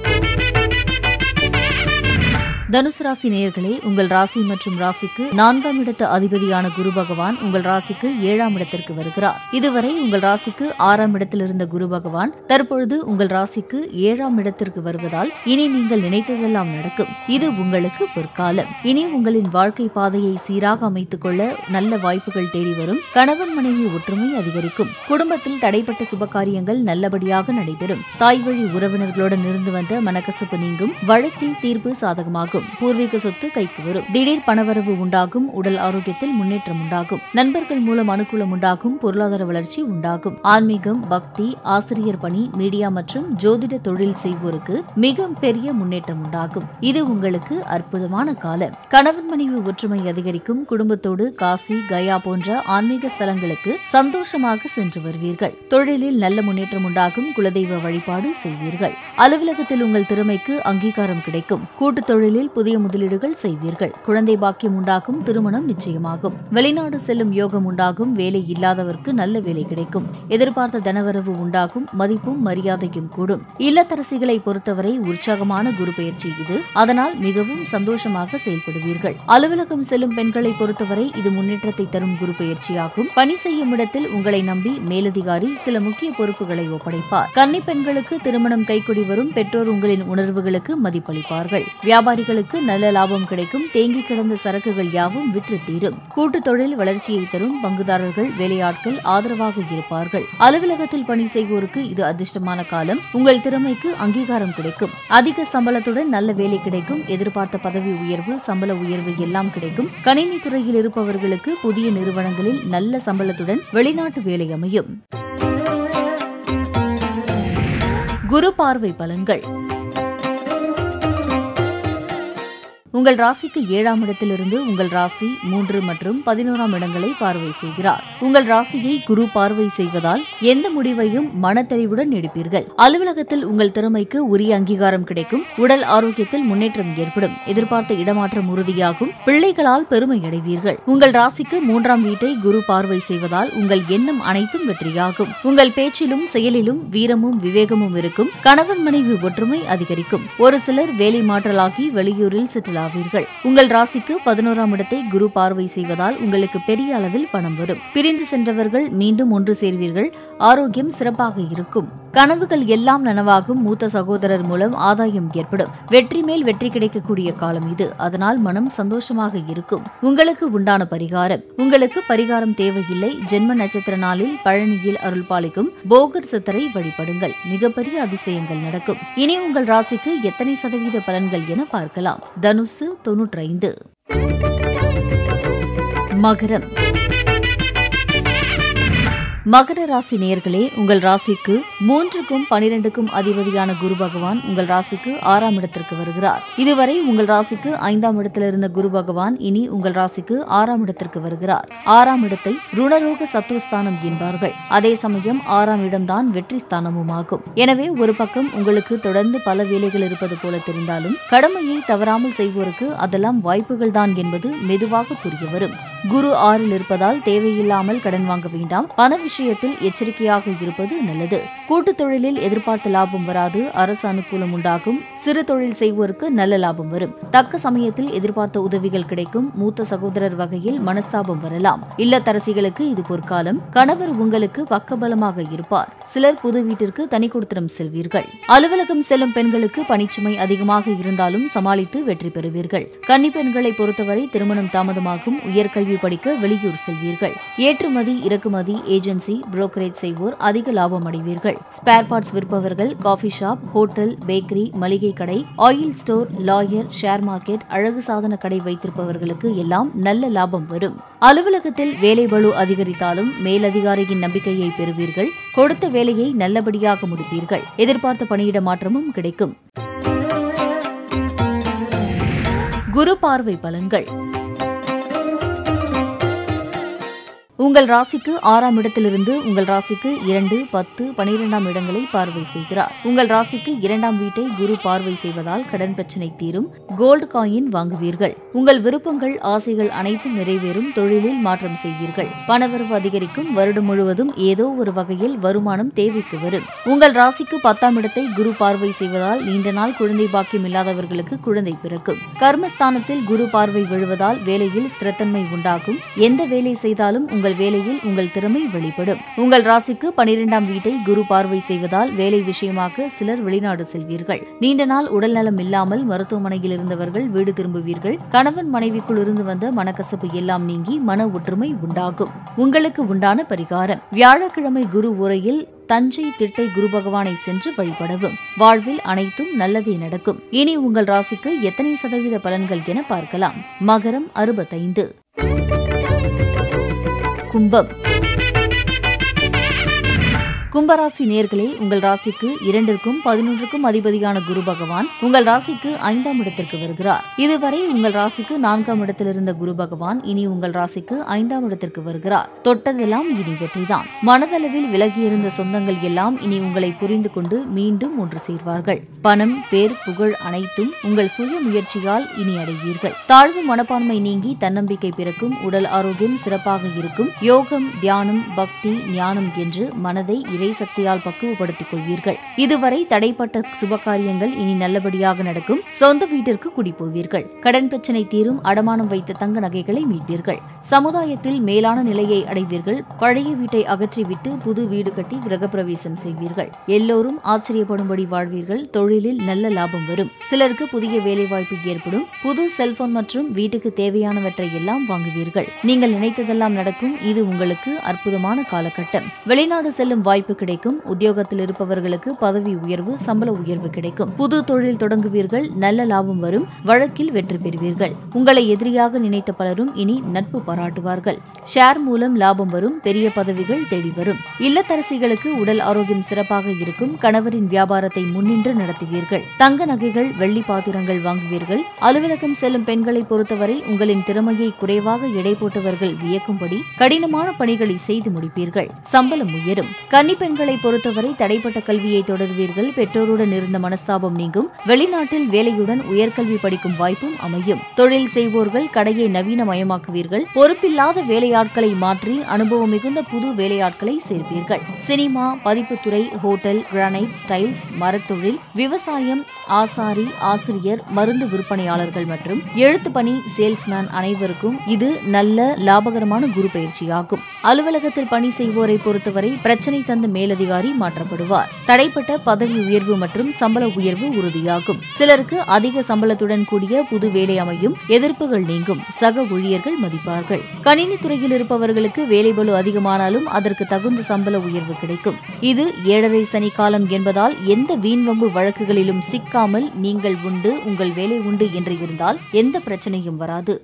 தனுசு ராசி நேயர்களே, உங்கள் ராசி மற்றும் ராசிக்கு 4ஆம் இடத்து அதிபதியான குரு பகவான் உங்கள் ராசிக்கு 7ஆம் இடத்திற்கு வருகிறார். இதுவரை உங்கள் ராசிக்கு 6ஆம் இடத்தில் இருந்த குரு பகவான் தற்பொழுது உங்கள் ராசிக்கு 7ஆம் இடத்திற்கு வருவதால் இனி நீங்கள் நினைத்ததெல்லாம் நடக்கும். இது உங்களுக்கு பொற்காலம். இனி உங்களின் வாழ்க்கை பாதையை சீராக அமைத்துக் கொள்ள நல்ல வாய்ப்புகள் தேடி வரும். கணவன் மனைவி ஒற்றுமை அதிகரிக்கும். குடும்பத்தில் தடைப்பட்ட சுபகாரியங்கள் நல்லபடியாக நடைபெறும். தாய் வழி உறவினர்களுடன் இருந்து வந்த மனக்கசப்பு நீங்கும். வழக்கில் தீர்ப்பு சாதகமாகும். பூர்வீக சொத்து கைக்கு வரும். திடீர் பணவரவு உண்டாகும். உடல் ஆரோக்கியத்தில் முன்னேற்றம் உண்டாகும். நண்பர்கள் மூலம் அனுகூலம் உண்டாகும். பொருளாதார வளர்ச்சி உண்டாகும். ஆன்மீகம், பக்தி, ஆசிரியர் பணி, மீடியா மற்றும் ஜோதிட தொழில் செய்வோருக்கு மிக பெரிய முன்னேற்றம் உண்டாகும். இது உங்களுக்கு அற்புதமான காலம். கணவன் மனைவி ஒற்றுமை அதிகரிக்கும். குடும்பத்தோடு காசி, கயா போன்ற ஆன்மீக ஸ்தலங்களுக்கு சந்தோஷமாக சென்று வருவீர்கள். தொழிலில் நல்ல முன்னேற்றம் உண்டாகும். குலதெய்வ வழிபாடு செய்வீர்கள். அலுவலகத்தில் உங்கள் திறமைக்கு அங்கீகாரம் கிடைக்கும். கூட்டுத் தொழிலில் புதிய முதலீடுகள் செய்வீர்கள். குழந்தை பாக்கியம் உண்டாகும். திருமணம் நிச்சயமாகும். வெளிநாடு செல்லும் யோகம் உண்டாகும். வேலை இல்லாதவருக்கு நல்ல வேலை கிடைக்கும். எதிர்பார்த்த தனவரவு உண்டாகும். மதிப்பும் மரியாதையும் கூடும். இல்லத்தரசிகளை பொறுத்தவரை உற்சாகமான குரு பெயர்ச்சி இது. அதனால் மிகவும் சந்தோஷமாக செயல்படுவீர்கள். அலுவலகம் செல்லும் பெண்களை பொறுத்தவரை இது முன்னேற்றத்தை தரும் குரு பெயர்ச்சியாகும். பணி செய்யும் இடத்தில் உங்களை நம்பி மேலதிகாரி சில முக்கிய பொறுப்புகளை ஒப்படைப்பார். கன்னி பெண்களுக்கு திருமணம் கைக்கூடி வரும். பெற்றோர் உங்களின் உணர்வுகளுக்கு மதிப்பளிப்பார்கள். வியாபாரிகளுக்கு நல்ல லாபம் கிடைக்கும். தேங்கி கிடந்த சரக்குகள் யாவும் விற்று தீரும். கூட்டுத் தொழில் வளர்ச்சியை தரும். பங்குதாரர்கள், வேலையாட்கள் ஆதரவாக இருப்பார்கள். அலுவலகத்தில் பணி செய்வோருக்கு இது அதிர்ஷ்டமான காலம். உங்கள் திறமைக்கு அங்கீகாரம் கிடைக்கும். அதிக சம்பளத்துடன் நல்ல வேலை கிடைக்கும். எதிர்பார்த்த பதவி உயர்வு, சம்பள உயர்வு எல்லாம் கிடைக்கும். கணினி துறையில் இருப்பவர்களுக்கு புதிய நிறுவனங்களில் நல்ல சம்பளத்துடன் வெளிநாட்டு வேலை அமையும். குரு பார்வை பலன்கள். உங்கள் ராசிக்கு 7ஆம் இடத்திலிருந்து உங்கள் ராசி 3 மற்றும் 11ஆம் இடங்களை பார்வை செய்கிறார். உங்கள் ராசியை குரு பார்வை செய்வதால் எந்த முடிவையும் மனத்தெளிவுடன் எடுப்பீர்கள். அலுவலகத்தில் உங்கள் திறமைக்கு உரிய அங்கீகாரம் கிடைக்கும். உடல் ஆரோக்கியத்தில் முன்னேற்றம் ஏற்படும். எதிர்பார்த்த இடமாற்றம் உறுதியாகும். பிள்ளைகளால் பெருமை அடைவீர்கள். உங்கள் ராசிக்கு 3ஆம் வீட்டை குரு பார்வை செய்வதால் உங்கள் எண்ணம் அனைத்தும் வெற்றியாகும். உங்கள் பேச்சிலும் செயலிலும் வீரமும் விவேகமும் இருக்கும். கணவன் மனைவி ஒற்றுமை அதிகரிக்கும். ஒரு சிலர் வேலை மாற்றலாகி வெளியூரில் செட்டில் ஆவீர்கள். உங்கள் ராசிக்கு 11ஆம் இடத்தை குரு பார்வை செய்வதால் உங்களுக்கு பெரிய அளவில் பணம் வரும். பிரிந்து சென்றவர்கள் மீண்டும் ஒன்று சேர்வீர்கள். ஆரோக்கியம் சிறப்பாக இருக்கும். கனவுகள் எல்லாம் நனவாகும். மூத்த சகோதரர் மூலம் ஆதாயம் ஏற்படும். வெற்றி மேல் வெற்றி கிடைக்கக்கூடிய காலம் இது. அதனால் மனம் சந்தோஷமாக இருக்கும். உங்களுக்கு உண்டான பரிகாரம். உங்களுக்கு பரிகாரம் தேவையில்லை. ஜென்ம நட்சத்திர நாளில் பழனியில் அருள் பாலிக்கும் போகர் சித்தரை வழிபடுங்கள். மிகப்பெரிய அதிசயங்கள் நடக்கும். இனி உங்கள் ராசிக்கு எத்தனை சதவீத பலன்கள் என பார்க்கலாம். தனுசு 95. மகரம். மகர ராசி நேயர்களே, உங்கள் ராசிக்கு 3க்கும் 12க்கும் அதிபதியான குரு பகவான் உங்கள் ராசிக்கு 6ஆம் இடத்திற்கு வருகிறார். இதுவரை உங்கள் ராசிக்கு 5ஆம் இடத்தில் இருந்த குரு பகவான் இனி உங்கள் ராசிக்கு 6ஆம் இடத்திற்கு வருகிறார். 6ஆம் இடத்தை ருணரோக சத்துருஸ்தானம் என்பார்கள். அதே சமயம் 6ஆம் இடம்தான் வெற்றி ஸ்தானமுமாகும். எனவே ஒரு பக்கம் உங்களுக்கு தொடர்ந்து பல வேலைகள் இருப்பது போல தெரிந்தாலும் கடமையை தவறாமல் செய்வோருக்கு அதெல்லாம் வாய்ப்புகள் தான் என்பது மெதுவாக புரிய வரும். குரு 6இல் இருப்பதால் தேவையில்லாமல் கடன் வாங்க வேண்டாம். பண விஷயத்தில் எச்சரிக்கையாக இருப்பது நல்லது. கூட்டுத் தொழிலில் எதிர்பார்த்த லாபம் வராது. அரசு அனுகூலம் உண்டாகும். சிறு தொழில் செய்வோருக்கு நல்ல லாபம் வரும். தக்க சமயத்தில் எதிர்பார்த்த உதவிகள் கிடைக்கும். மூத்த சகோதரர் வகையில் மனஸ்தாபம் வரலாம். இல்லத்தரசிகளுக்கு இது பொற்காலம். கணவர் உங்களுக்கு பக்கபலமாக இருப்பார். சிலர் புது வீட்டிற்கு தனி கொடுத்தனம் செல்வீர்கள். அலுவலகம் செல்லும் பெண்களுக்கு பணிச்சுமை அதிகமாக இருந்தாலும் சமாளித்து வெற்றி பெறுவீர்கள். கன்னி பெண்களை பொறுத்தவரை திருமணம் தாமதமாகும். உயர்கல்வி படிக்க வெளியூர் செல்வீர்கள். ஏற்றுமதி இறக்குமதி ஏஜென்சி புரோக்கரேஜ் செய்வோர் அதிக லாபம் அடைவீர்கள். ஸ்பேர் பார்ட்ஸ் விற்பவர்கள், காஃபி ஷாப், ஹோட்டல், பேக்கரி, மளிகை கடை, oil store, lawyer, share market, அழகு சாதன கடை வைத்திருப்பவர்களுக்கு எல்லாம் நல்ல லாபம் வரும். அலுவலகத்தில் வேலை பளு அதிகரித்தாலும் மேலதிகாரியின் நம்பிக்கையை பெறுவீர்கள். கொடுத்த வேலையை நல்லபடியாக முடிப்பீர்கள். எதிர்பார்த்த பணியிட மாற்றமும் கிடைக்கும். குரு பார்வை பலன்கள். உங்கள் ராசிக்கு 6ஆம் இடத்திலிருந்து உங்கள் ராசிக்கு 2, 10, 12ஆம் இடங்களை பார்வை செய்கிறார். உங்கள் ராசிக்கு 2ஆம் வீட்டை குரு பார்வை செய்வதால் கடன் பிரச்சினை தீரும். கோல்டு காயின் வாங்குவீர்கள். உங்கள் விருப்பங்கள் ஆசைகள் அனைத்தும் நிறைவேறும். தொழிலில் மாற்றம் செய்வீர்கள். பணவரவு அதிகரிக்கும். வருடம் முழுவதும் ஏதோ ஒரு வகையில் வருமானம் தேவைக்கு வரும். உங்கள் ராசிக்கு 10ஆம் இடத்தை குரு பார்வை செய்வதால் நீண்ட நாள் குழந்தை பாக்கியம் இல்லாதவர்களுக்கு குழந்தை பிறக்கும். கர்மஸ்தானத்தில் குரு பார்வை விழுவதால் வேலையில் ஸ்திரத்தன்மை உண்டாகும். எந்த வேலை செய்தாலும் உங்கள் வேலையில் உங்கள் திறமை வெளிப்படும். உங்கள் ராசிக்கு 12ஆம் வீட்டை குரு பார்வை செய்வதால் வேலை விஷயமாக சிலர் வெளிநாடு செல்வீர்கள். நீண்ட நாள் உடல்நலம் இல்லாமல் மருத்துவமனையில் இருந்தவர்கள் வீடு திரும்புவீர்கள். கணவன் மனைவிக்குள் இருந்து வந்த மனக்கசப்பு எல்லாம் நீங்கி மன ஒற்றுமை உண்டாகும். உங்களுக்கு உண்டான பரிகாரம். வியாழக்கிழமை குரு உரையில் தஞ்சை திட்டை குரு பகவானை சென்று வழிபடவும். வாழ்வில் அனைத்தும் நல்லதே நடக்கும். இனி உங்கள் ராசிக்கு எத்தனை சதவீத பலன்கள் என பார்க்கலாம். மகரம் 65. கும்பம். கும்பராசி நேர்களே, உங்கள் ராசிக்கு 2க்கும் 11க்கும் அதிபதியான குரு பகவான் உங்கள் ராசிக்கு 5ஆம் இடத்திற்கு வருகிறார். இதுவரை உங்கள் ராசிக்கு 4ஆம் இடத்தில் இருந்த குரு பகவான் இனி உங்கள் ராசிக்கு 5ஆம் இடத்திற்கு வருகிறார். தொட்டதெல்லாம் இனி வெற்றிதான். மனதளவில் விலகியிருந்த சொந்தங்கள் எல்லாம் இனி உங்களை புரிந்து கொண்டு மீண்டும் ஒன்று சேர்வார்கள். பணம், பேர், புகழ் அனைத்தும் உங்கள் சுய முயற்சியால் இனி அடைவீர்கள். தாழ்வு மனப்பான்மை நீங்கி தன்னம்பிக்கை பிறக்கும். உடல் ஆரோக்கியம் சிறப்பாக இருக்கும். யோகம், தியானம், பக்தி, ஞானம் என்று மனதை இறை சக்தியால் பக்குவப்படுத்திக் கொள்வீர்கள். இதுவரை தடைப்பட்ட சுபகாரியங்கள் இனி நல்லபடியாக நடக்கும். சொந்த வீட்டிற்கு குடிபோவீர்கள். கடன் பிரச்சினை தீரும். அடமானம் வைத்த தங்க நகைகளை மீட்பீர்கள். சமுதாயத்தில் மேலான நிலையை அடைவீர்கள். பழைய வீட்டை அகற்றிவிட்டு புது வீடு கட்டி கிரகப்பிரவேசம் செய்வீர்கள். எல்லோரும் ஆச்சரியப்படும்படி வாழ்வீர்கள். தொழிலில் நல்ல லாபம் வரும். சிலருக்கு புதிய வேலைவாய்ப்பு ஏற்படும். புது செல்போன் மற்றும் வீட்டுக்கு தேவையானவற்றை எல்லாம் வாங்குவீர்கள். நீங்கள் நினைத்ததெல்லாம் நடக்கும். இது உங்களுக்கு அற்புதமான காலகட்டம். வெளிநாடு செல்லும் வாய்ப்பு வாய்ப்பு கிடைக்கும். உத்தியோகத்தில் இருப்பவர்களுக்கு பதவி உயர்வு, சம்பள உயர்வு கிடைக்கும். புது தொழில் தொடங்குவீர்கள். நல்ல லாபம் வரும். வழக்கில் வெற்றி பெறுவீர்கள். உங்களை எதிரியாக நினைத்த பலரும் இனி நட்பு பாராட்டுவார்கள். ஷேர் மூலம் லாபம் வரும். பெரிய பதவிகள் தேடி வரும். இல்லத்தரசிகளுக்கு உடல் ஆரோக்கியம் சிறப்பாக இருக்கும். கணவரின் வியாபாரத்தை முன்னின்று நடத்துவீர்கள். தங்க நகைகள், வெள்ளி பாத்திரங்கள் வாங்குவீர்கள். அலுவலகம் செல்லும் பெண்களை பொறுத்தவரை உங்களின் திறமையை குறைவாக எடை போட்டவர்கள் வியக்கும்படி கடினமான பணிகளை செய்து முடிப்பீர்கள். சம்பளம் உயரும். கன்னி பெண்களை பொறுத்தவரை தடைப்பட்ட கல்வியை தொடர்வீர்கள். பெற்றோருடன் இருந்த மனஸ்தாபம் நீங்கும். வெளிநாட்டில் வேலையுடன் உயர்கல்வி படிக்கும் வாய்ப்பும் அமையும். தொழில் செய்வோர்கள் கடையை நவீனமயமாக்குவீர்கள். பொறுப்பில்லாத வேலையாட்களை மாற்றி அனுபவம் மிகுந்த புது வேலையாட்களை சேர்ப்பீர்கள். சினிமா, பதிப்புத்துறை, ஹோட்டல், கிரானைட், டைல்ஸ், மரத்தொழில், விவசாயம், ஆசாரி, ஆசிரியர், மருந்து விற்பனையாளர்கள் மற்றும் எழுத்து பணி, சேல்ஸ்மேன் அனைவருக்கும் இது நல்ல லாபகரமான குரு பயிற்சியாகும். அலுவலகத்தில் பணி செய்வோரை பொறுத்தவரை பிரச்சனை தந்த மேலதிகாரி மாற்றப்படுவார். தடைப்பட்ட பதவி உயர்வு மற்றும் சம்பள உயர்வு உறுதியாகும். சிலருக்கு அதிக சம்பளத்துடன் கூடிய புது வேலை அமையும். எதிர்ப்புகள் நீங்கும். சக ஊழியர்கள் மதிப்பார்கள். கணினி துறையில் இருப்பவர்களுக்கு வேலைபளு அதிகமானாலும் அதற்கு தகுந்த சம்பள உயர்வு கிடைக்கும். இது 7.5 சனி காலம் என்பதால் எந்த வீண்வம்பு வழக்குகளிலும் சிக்காமல் நீங்கள் உண்டு, உங்கள் வேலை உண்டு என்று இருந்தால் எந்த பிரச்சனையும் வராது.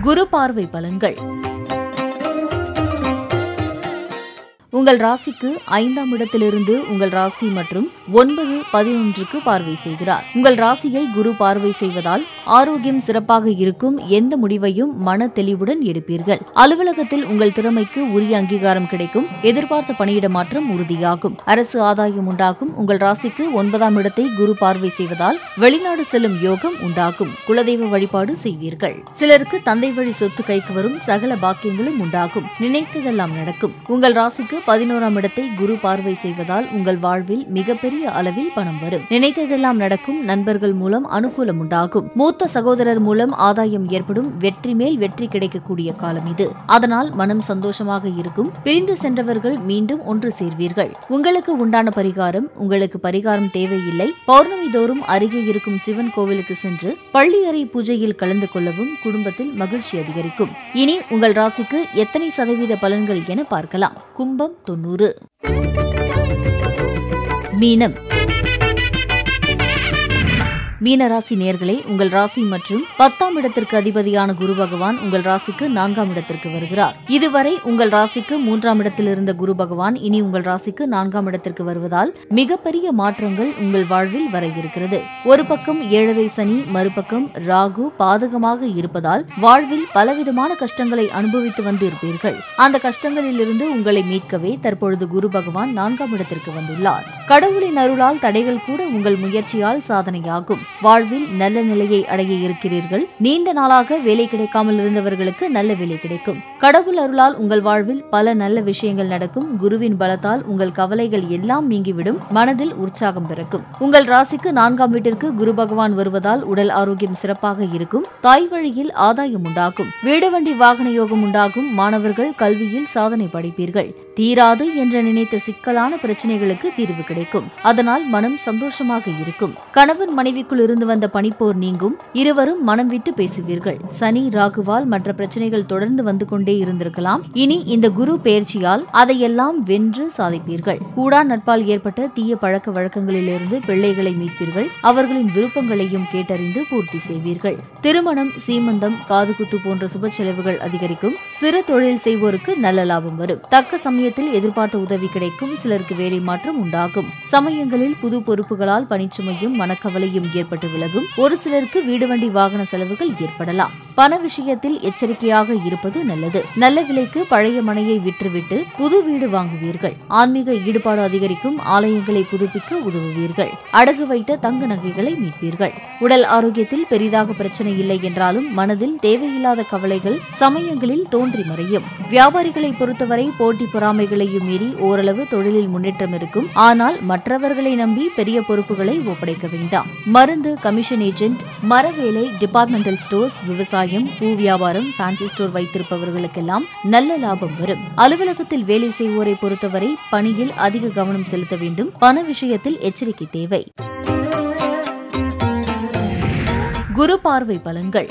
குரு பார்வை பலன்கள். உங்கள் ராசிக்கு 5ஆம் இடத்திலிருந்து உங்கள் ராசி மற்றும் 9, 11க்கு பார்வை செய்கிறார். உங்கள் ராசியை குரு பார்வை செய்வதால் ஆரோக்கியம் சிறப்பாக இருக்கும். எந்த முடிவையும் மன தெளிவுடன் எடுப்பீர்கள். அலுவலகத்தில் உங்கள் திறமைக்கு உரிய அங்கீகாரம் கிடைக்கும். எதிர்பார்த்த பணியிட மாற்றம் உறுதியாகும். அரசு ஆதாயம் உண்டாகும். உங்கள் ராசிக்கு 9ஆம் இடத்தை குரு பார்வை செய்வதால் வெளிநாடு செல்லும் யோகம் உண்டாகும். குலதெய்வ வழிபாடு செய்வீர்கள். சிலருக்கு தந்தை வழி சொத்து கைக்கு வரும். சகல பாக்கியங்களும் உண்டாகும். நினைத்ததெல்லாம் நடக்கும். உங்கள் ராசிக்கு 11ஆம் இடத்தை குரு பார்வை செய்வதால் உங்கள் வாழ்வில் மிகப்பெரிய அளவில் பணம் வரும். நினைத்ததெல்லாம் நடக்கும். நண்பர்கள் மூலம் அனுகூலம் உண்டாகும். மூத்த சகோதரர் மூலம் ஆதாயம் ஏற்படும். வெற்றி மேல் வெற்றி கிடைக்கக்கூடிய காலம் இது. அதனால் மனம் சந்தோஷமாக இருக்கும். பிரிந்து சென்றவர்கள் மீண்டும் ஒன்று சேர்வீர்கள். உங்களுக்கு உண்டான பரிகாரம். உங்களுக்கு பரிகாரம் தேவையில்லை. பௌர்ணமி தோறும் அருகே இருக்கும் சிவன் கோவிலுக்கு சென்று பள்ளி அறை பூஜையில் கலந்து கொள்ளவும் குடும்பத்தில் மகிழ்ச்சி அதிகரிக்கும். இனி உங்கள் ராசிக்கு எத்தனை சதவீத பலன்கள் என பார்க்கலாம். கும்பம் 90. மீனம். மீனராசி நேயர்களே, உங்கள் ராசி மற்றும் 10ஆம் இடத்திற்கு அதிபதியான குரு பகவான் உங்கள் ராசிக்கு 4ஆம் இடத்திற்கு வருகிறார். இதுவரை உங்கள் ராசிக்கு 3ஆம் இடத்தில் இருந்த குரு பகவான் இனி உங்கள் ராசிக்கு 4ஆம் இடத்திற்கு வருவதால் மிகப்பெரிய மாற்றங்கள் உங்கள் வாழ்வில் வர இருக்கிறது. ஒரு பக்கம் 7.5 சனி, மறுபக்கம் ராகு பாதகமாக இருப்பதால் வாழ்வில் பலவிதமான கஷ்டங்களை அனுபவித்து வந்து இருப்பீர்கள். அந்த கஷ்டங்களில் இருந்து உங்களை மீட்கவே தற்பொழுது குரு பகவான் 4ஆம் இடத்திற்கு வந்துள்ளார். கடவுளின் அருளால் தடைகள் கூட உங்கள் முயற்சியால் சாதனையாகும். வாழ்வில் நல்ல நிலையை அடைய இருக்கிறீர்கள். நீண்ட நாளாக வேலை கிடைக்காமல் இருந்தவர்களுக்கு நல்ல வேலை கிடைக்கும். கடவுள் அருளால் உங்கள் வாழ்வில் பல நல்ல விஷயங்கள் நடக்கும். குருவின் பலத்தால் உங்கள் கவலைகள் எல்லாம் நீங்கிவிடும். மனதில் உற்சாகம் பிறக்கும். உங்கள் ராசிக்கு 4ஆம் வீட்டிற்கு குரு பகவான் வருவதால் உடல் ஆரோக்கியம் சிறப்பாக இருக்கும். தாய் வழியில் ஆதாயம் உண்டாகும். வீடு வண்டி வாகன யோகம் உண்டாகும். மாணவர்கள் கல்வியில் சாதனை படைப்பீர்கள். தீராது என்று நினைத்த சிக்கலான பிரச்சனைகளுக்கு தீர்வு கிடைக்கும். அதனால் மனம் சந்தோஷமாக இருக்கும். கணவன் மனைவிக்குள் இருந்து வந்த பனிப்போர் நீங்கும். இருவரும் மனம் விட்டு பேசுவீர்கள். சனி ராகுவால் மற்ற பிரச்சனைகள் தொடர்ந்து வந்து கொண்டே இருந்திருக்கலாம். இனி இந்த குரு பெயர்ச்சியால் அதையெல்லாம் வென்று சாதிப்பீர்கள். கூடா நட்பால் ஏற்பட்ட தீய பழக்க வழக்கங்களிலிருந்து பிள்ளைகளை மீட்பீர்கள். அவர்களின் விருப்பங்களையும் கேட்டறிந்து பூர்த்தி செய்வீர்கள். திருமணம், சீமந்தம், காதுகுத்து போன்ற சுப செலவுகள் அதிகரிக்கும். சிறு தொழில் செய்வோருக்கு நல்ல லாபம் வரும். தக்க சமயத்தில் எதிர்பார்த்த உதவி கிடைக்கும். சிலருக்கு வேலை மாற்றம் உண்டாகும். சமயங்களில் புது பொறுப்புகளால் பணிச்சுமையும் மனக்கவலையும் ஏற்பட்டு விலகும். ஒரு சிலருக்கு வீடு வண்டி வாகன செலவுகள் ஏற்படலாம். பண விஷயத்தில் எச்சரிக்கையாக இருப்பது நல்லது. நல்ல விலைக்கு பழைய மனையை விற்றுவிட்டு புது வீடு வாங்குவீர்கள். ஆன்மீக ஈடுபாடு அதிகரிக்கும். ஆலயங்களை புதுப்பிக்க உதவுவீர்கள். அடகு வைத்த தங்க நகைகளை மீட்பீர்கள். உடல் ஆரோக்கியத்தில் பெரிதாக பிரச்சனை இல்லை என்றாலும் மனதில் தேவையில்லாத கவலைகள் சமயங்களில் தோன்றி மறையும். வியாபாரிகளை பொறுத்தவரை போட்டி பொறாமைகளையும் மீறி ஓரளவு தொழிலில் முன்னேற்றம் இருக்கும். ஆனால் மற்றவர்களை நம்பி பெரிய பொறுப்புகளை ஒப்படைக்க வேண்டாம். மருந்து, கமிஷன் ஏஜென்ட், மரவேலை, டிபார்ட்மெண்டல் ஸ்டோர்ஸ், விவசாயம், பூ வியாபாரம், ஃபேன்சி ஸ்டோர் வைத்திருப்பவர்களுக்கெல்லாம் நல்ல லாபம் வரும். அலுவலகத்தில் வேலை செய்வோரை பொறுத்தவரை பணியில் அதிக கவனம் செலுத்த வேண்டும். பண விஷயத்தில் எச்சரிக்கை தேவை. குரு பார்வை பலன்கள்.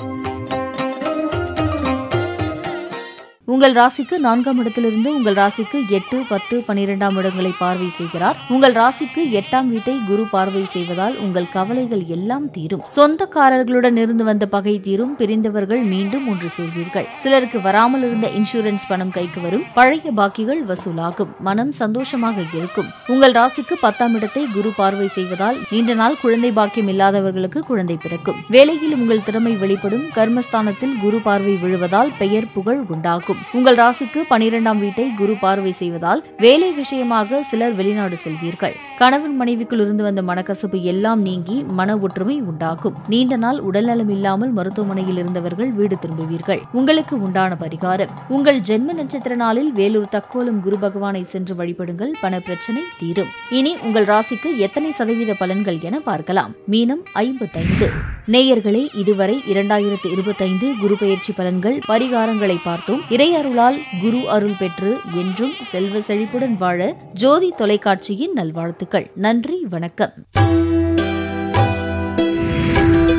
உங்கள் ராசிக்கு 4ஆம் இடத்திலிருந்து உங்கள் ராசிக்கு 8, 10, 12ஆம் இடங்களை பார்வை செய்கிறார். உங்கள் ராசிக்கு 8ஆம் வீட்டை குரு பார்வை செய்வதால் உங்கள் கவலைகள் எல்லாம் தீரும். சொந்தக்காரர்களுடன் இருந்து வந்த பகை தீரும். பிரிந்தவர்கள் மீண்டும் ஒன்று சேர்வீர்கள். சிலருக்கு வராமல் இருந்த இன்சூரன்ஸ் பணம் கைக்கு வரும். பழைய பாக்கிகள் வசூலாகும். மனம் சந்தோஷமாக இருக்கும். உங்கள் ராசிக்கு 10ஆம் இடத்தை குரு பார்வை செய்வதால் நீண்ட நாள் குழந்தை பாக்கியம் இல்லாதவர்களுக்கு குழந்தை பிறக்கும். வேலையில் உங்கள் திறமை வெளிப்படும். கர்மஸ்தானத்தில் குரு பார்வை விழுவதால் பெயர் புகழ் உண்டாகும். உங்கள் ராசிக்கு 12ஆம் வீட்டை குரு பார்வை செய்வதால் வேலை விஷயமாக சிலர் வெளிநாடு செல்வீர்கள். கணவன் மனைவிக்குள் இருந்து வந்த மனக்கசப்பு எல்லாம் நீங்கி மன ஒற்றுமை உண்டாகும். நீண்ட நாள் உடல்நலம் இல்லாமல் மருத்துவமனையில் இருந்தவர்கள் வீடு திரும்புவீர்கள். உங்களுக்கு உண்டான பரிகாரம்: உங்கள் ஜென்ம நட்சத்திர நாளில் வேலூர் தக்கோலம் குரு பகவானை சென்று வழிபடுங்கள். பண பிரச்சனை தீரும். இனி உங்கள் ராசிக்கு எத்தனை சதவீத பலன்கள் என பார்க்கலாம். மீனம் 55. நேயர்களே, இதுவரை 2025 குரு பெயர்ச்சி பலன்கள் பரிகாரங்களை பார்த்தோம். இறை அருளால் குரு அருள் பெற்று என்றும் செல்வ செழிப்புடன் வாழ ஜோதி தொலைக்காட்சியின் நல்வாழ்த்துக்கள். நன்றி, வணக்கம்.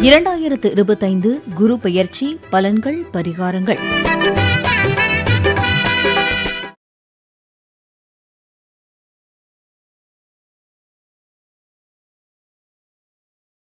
2025 குரு பெயர்ச்சி பலன்கள் பரிகாரங்கள்.